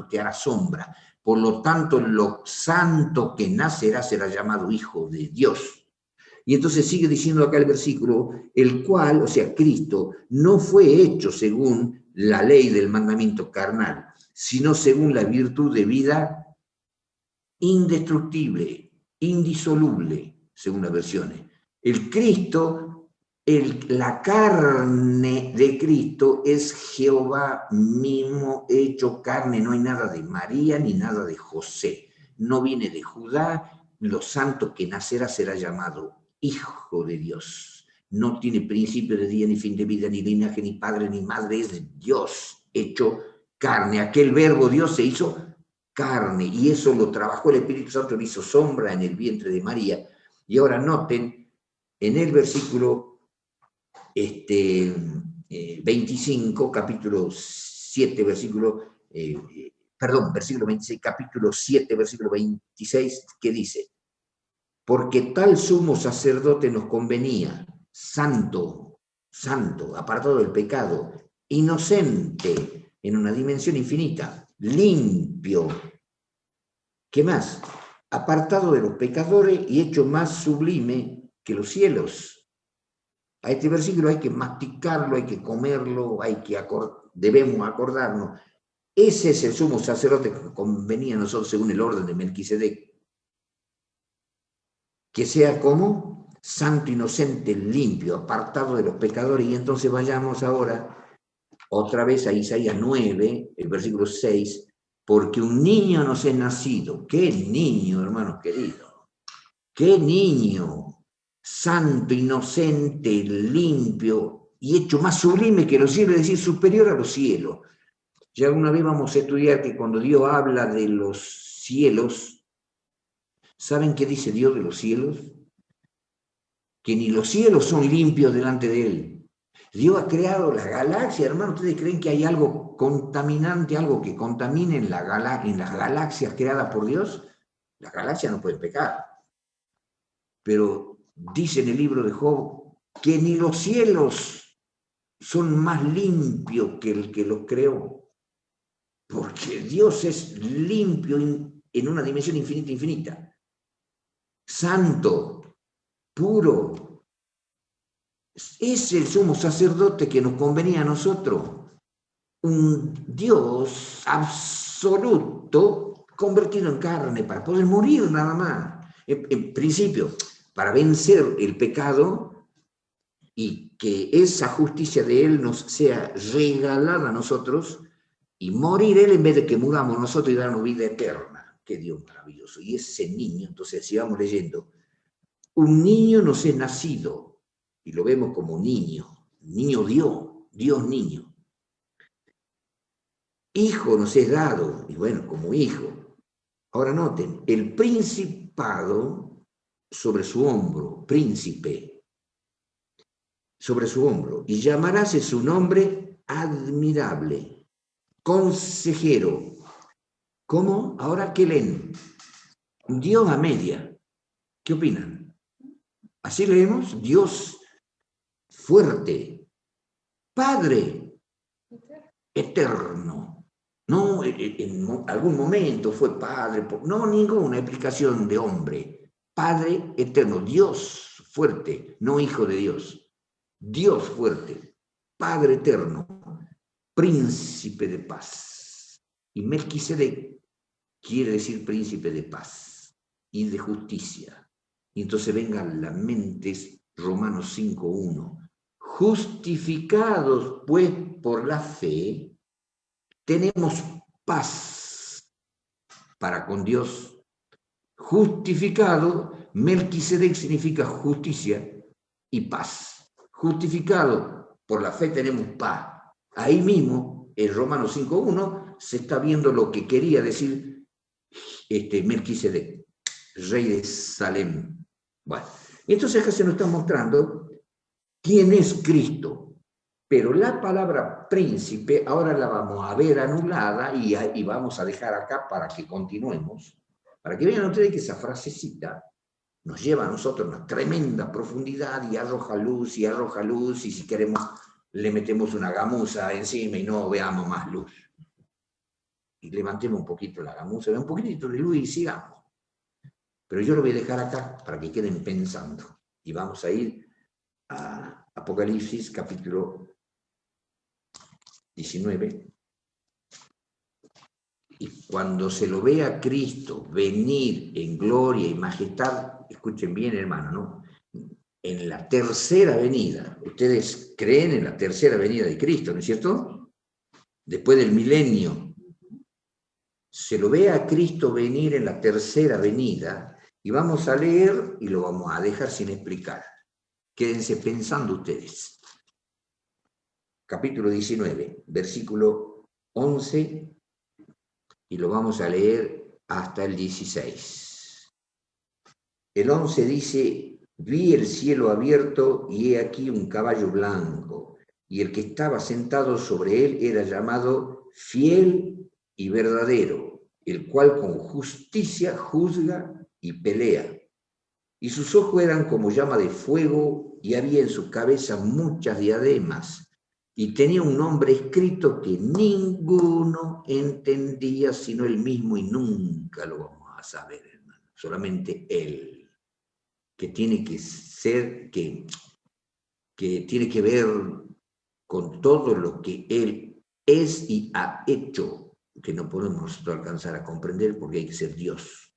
te hará sombra. Por lo tanto, lo santo que nacerá será llamado Hijo de Dios. Y entonces sigue diciendo acá el versículo, el cual, o sea, Cristo, no fue hecho según la ley del mandamiento carnal, sino según la virtud de vida indestructible, indisoluble, según las versiones. El Cristo... la carne de Cristo es Jehová mismo hecho carne, no hay nada de María ni nada de José, no viene de Judá, lo santo que nacerá será llamado Hijo de Dios, no tiene principio de día, ni fin de vida, ni linaje, ni padre, ni madre, es Dios hecho carne, aquel verbo Dios se hizo carne, y eso lo trabajó el Espíritu Santo, lo hizo sombra en el vientre de María. Y ahora noten, en el versículo 25, capítulo 7, versículo 26, capítulo 7, versículo 26, que dice, porque tal sumo sacerdote nos convenía, santo, apartado del pecado, inocente, en una dimensión infinita, limpio, ¿qué más? Apartado de los pecadores y hecho más sublime que los cielos. A este versículo hay que masticarlo, hay que comerlo, debemos acordarnos. Ese es el sumo sacerdote que convenía a nosotros según el orden de Melquisedec. Que sea como santo, inocente, limpio, apartado de los pecadores. Y entonces vayamos ahora otra vez a Isaías 9, el versículo 6, porque un niño nos es nacido. ¡Qué niño, hermanos queridos! ¡Qué niño! Santo, inocente, limpio y hecho más sublime que los cielos, es decir, superior a los cielos. Ya alguna vez vamos a estudiar que cuando Dios habla de los cielos, ¿saben qué dice Dios de los cielos? Que ni los cielos son limpios delante de Él. Dios ha creado la galaxia, hermano. ¿Ustedes creen que hay algo contaminante, algo que contamine en las galaxias creadas por Dios? Las galaxias no pueden pecar. Pero dice en el libro de Job que ni los cielos son más limpios que el que los creó, porque Dios es limpio en una dimensión infinita, infinita, santo, puro. Es el sumo sacerdote que nos convenía a nosotros, un Dios absoluto convertido en carne para poder morir nada más. En principio, para vencer el pecado y que esa justicia de Él nos sea regalada a nosotros y morir Él en vez de que muramos nosotros y darnos vida eterna. Qué Dios maravilloso. Y ese niño, entonces, si vamos leyendo, un niño nos es nacido, y lo vemos como niño Dios niño. Hijo nos es dado, y bueno, como hijo. Ahora noten, el principado sobre su hombro, príncipe, sobre su hombro, y llamarás su nombre admirable, consejero. ¿Cómo? Ahora, ¿qué leen? Dios a media. ¿Qué opinan? Así leemos, Dios fuerte, Padre eterno. No, en algún momento fue Padre, no ninguna explicación de hombre. Padre eterno, Dios fuerte, no hijo de Dios. Dios fuerte, Padre eterno, príncipe de paz. Y Melquisedec quiere decir príncipe de paz y de justicia. Y entonces vengan las mentes Romanos 5:1. Justificados pues por la fe, tenemos paz para con Dios. Justificado, Melquisedec significa justicia y paz. Justificado por la fe tenemos paz. Ahí mismo, en Romanos 5:1, se está viendo lo que quería decir Melquisedec, rey de Salem. Bueno, entonces acá se nos está mostrando quién es Cristo. Pero la palabra príncipe ahora la vamos a ver anulada y vamos a dejar acá para que continuemos, para que vean ustedes que esa frasecita nos lleva a nosotros una tremenda profundidad y arroja luz, y si queremos le metemos una gamuza encima y no veamos más luz. Y levantemos un poquito la gamuza, un poquitito de luz y sigamos. Pero yo lo voy a dejar acá para que queden pensando. Y vamos a ir a Apocalipsis capítulo 19. Y cuando se lo ve a Cristo venir en gloria y majestad, escuchen bien, hermano, ¿no? En la tercera venida. Ustedes creen en la tercera venida de Cristo, ¿no es cierto? Después del milenio. Se lo ve a Cristo venir en la tercera venida y vamos a leer y lo vamos a dejar sin explicar. Quédense pensando ustedes. Capítulo 19, versículo 11, y lo vamos a leer hasta el 16. El 11 dice: vi el cielo abierto y he aquí un caballo blanco, y el que estaba sentado sobre él era llamado Fiel y Verdadero, el cual con justicia juzga y pelea. Y sus ojos eran como llama de fuego, y había en su cabeza muchas diademas, y tenía un nombre escrito que ninguno entendía sino él mismo, y nunca lo vamos a saber, hermano. Solamente él, que tiene que ser, que tiene que ver con todo lo que él es y ha hecho, que no podemos nosotros alcanzar a comprender porque hay que ser Dios.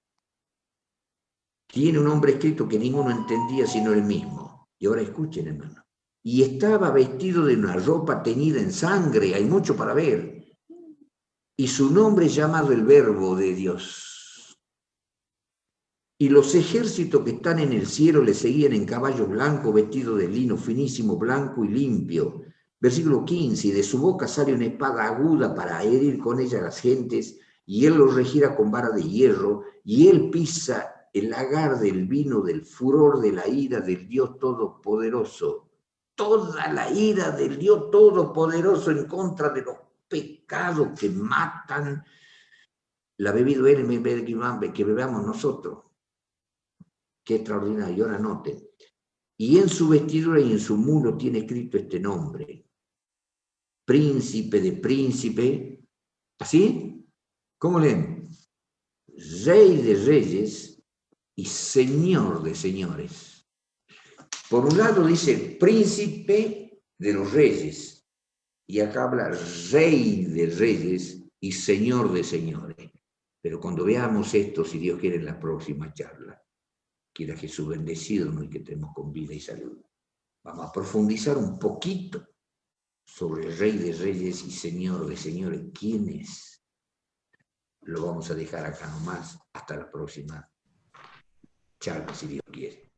Tiene un nombre escrito que ninguno entendía sino él mismo. Y ahora escuchen, hermano. Y estaba vestido de una ropa teñida en sangre, hay mucho para ver. Y su nombre es llamado el Verbo de Dios. Y los ejércitos que están en el cielo le seguían en caballo blanco, vestido de lino finísimo, blanco y limpio. Versículo 15, y de su boca sale una espada aguda para herir con ella a las gentes, y él los regirá con vara de hierro, y él pisa el lagar del vino del furor de la ira del Dios Todopoderoso. Toda la ira del Dios Todopoderoso en contra de los pecados que matan. La ha bebido él en vez de que bebamos nosotros. Qué extraordinario. Y ahora noten. y en su vestidura y en su mulo tiene escrito este nombre: príncipe de príncipe, ¿así? ¿Cómo leen? Rey de reyes y señor de señores. Por un lado dice príncipe de los reyes, y acá habla rey de reyes y señor de señores. Pero cuando veamos esto, si Dios quiere, en la próxima charla, quiera Jesús bendecido y que estemos con vida y salud, vamos a profundizar un poquito sobre el Rey de Reyes y Señor de Señores. ¿Quién es? Lo vamos a dejar acá nomás hasta la próxima charla, si Dios quiere.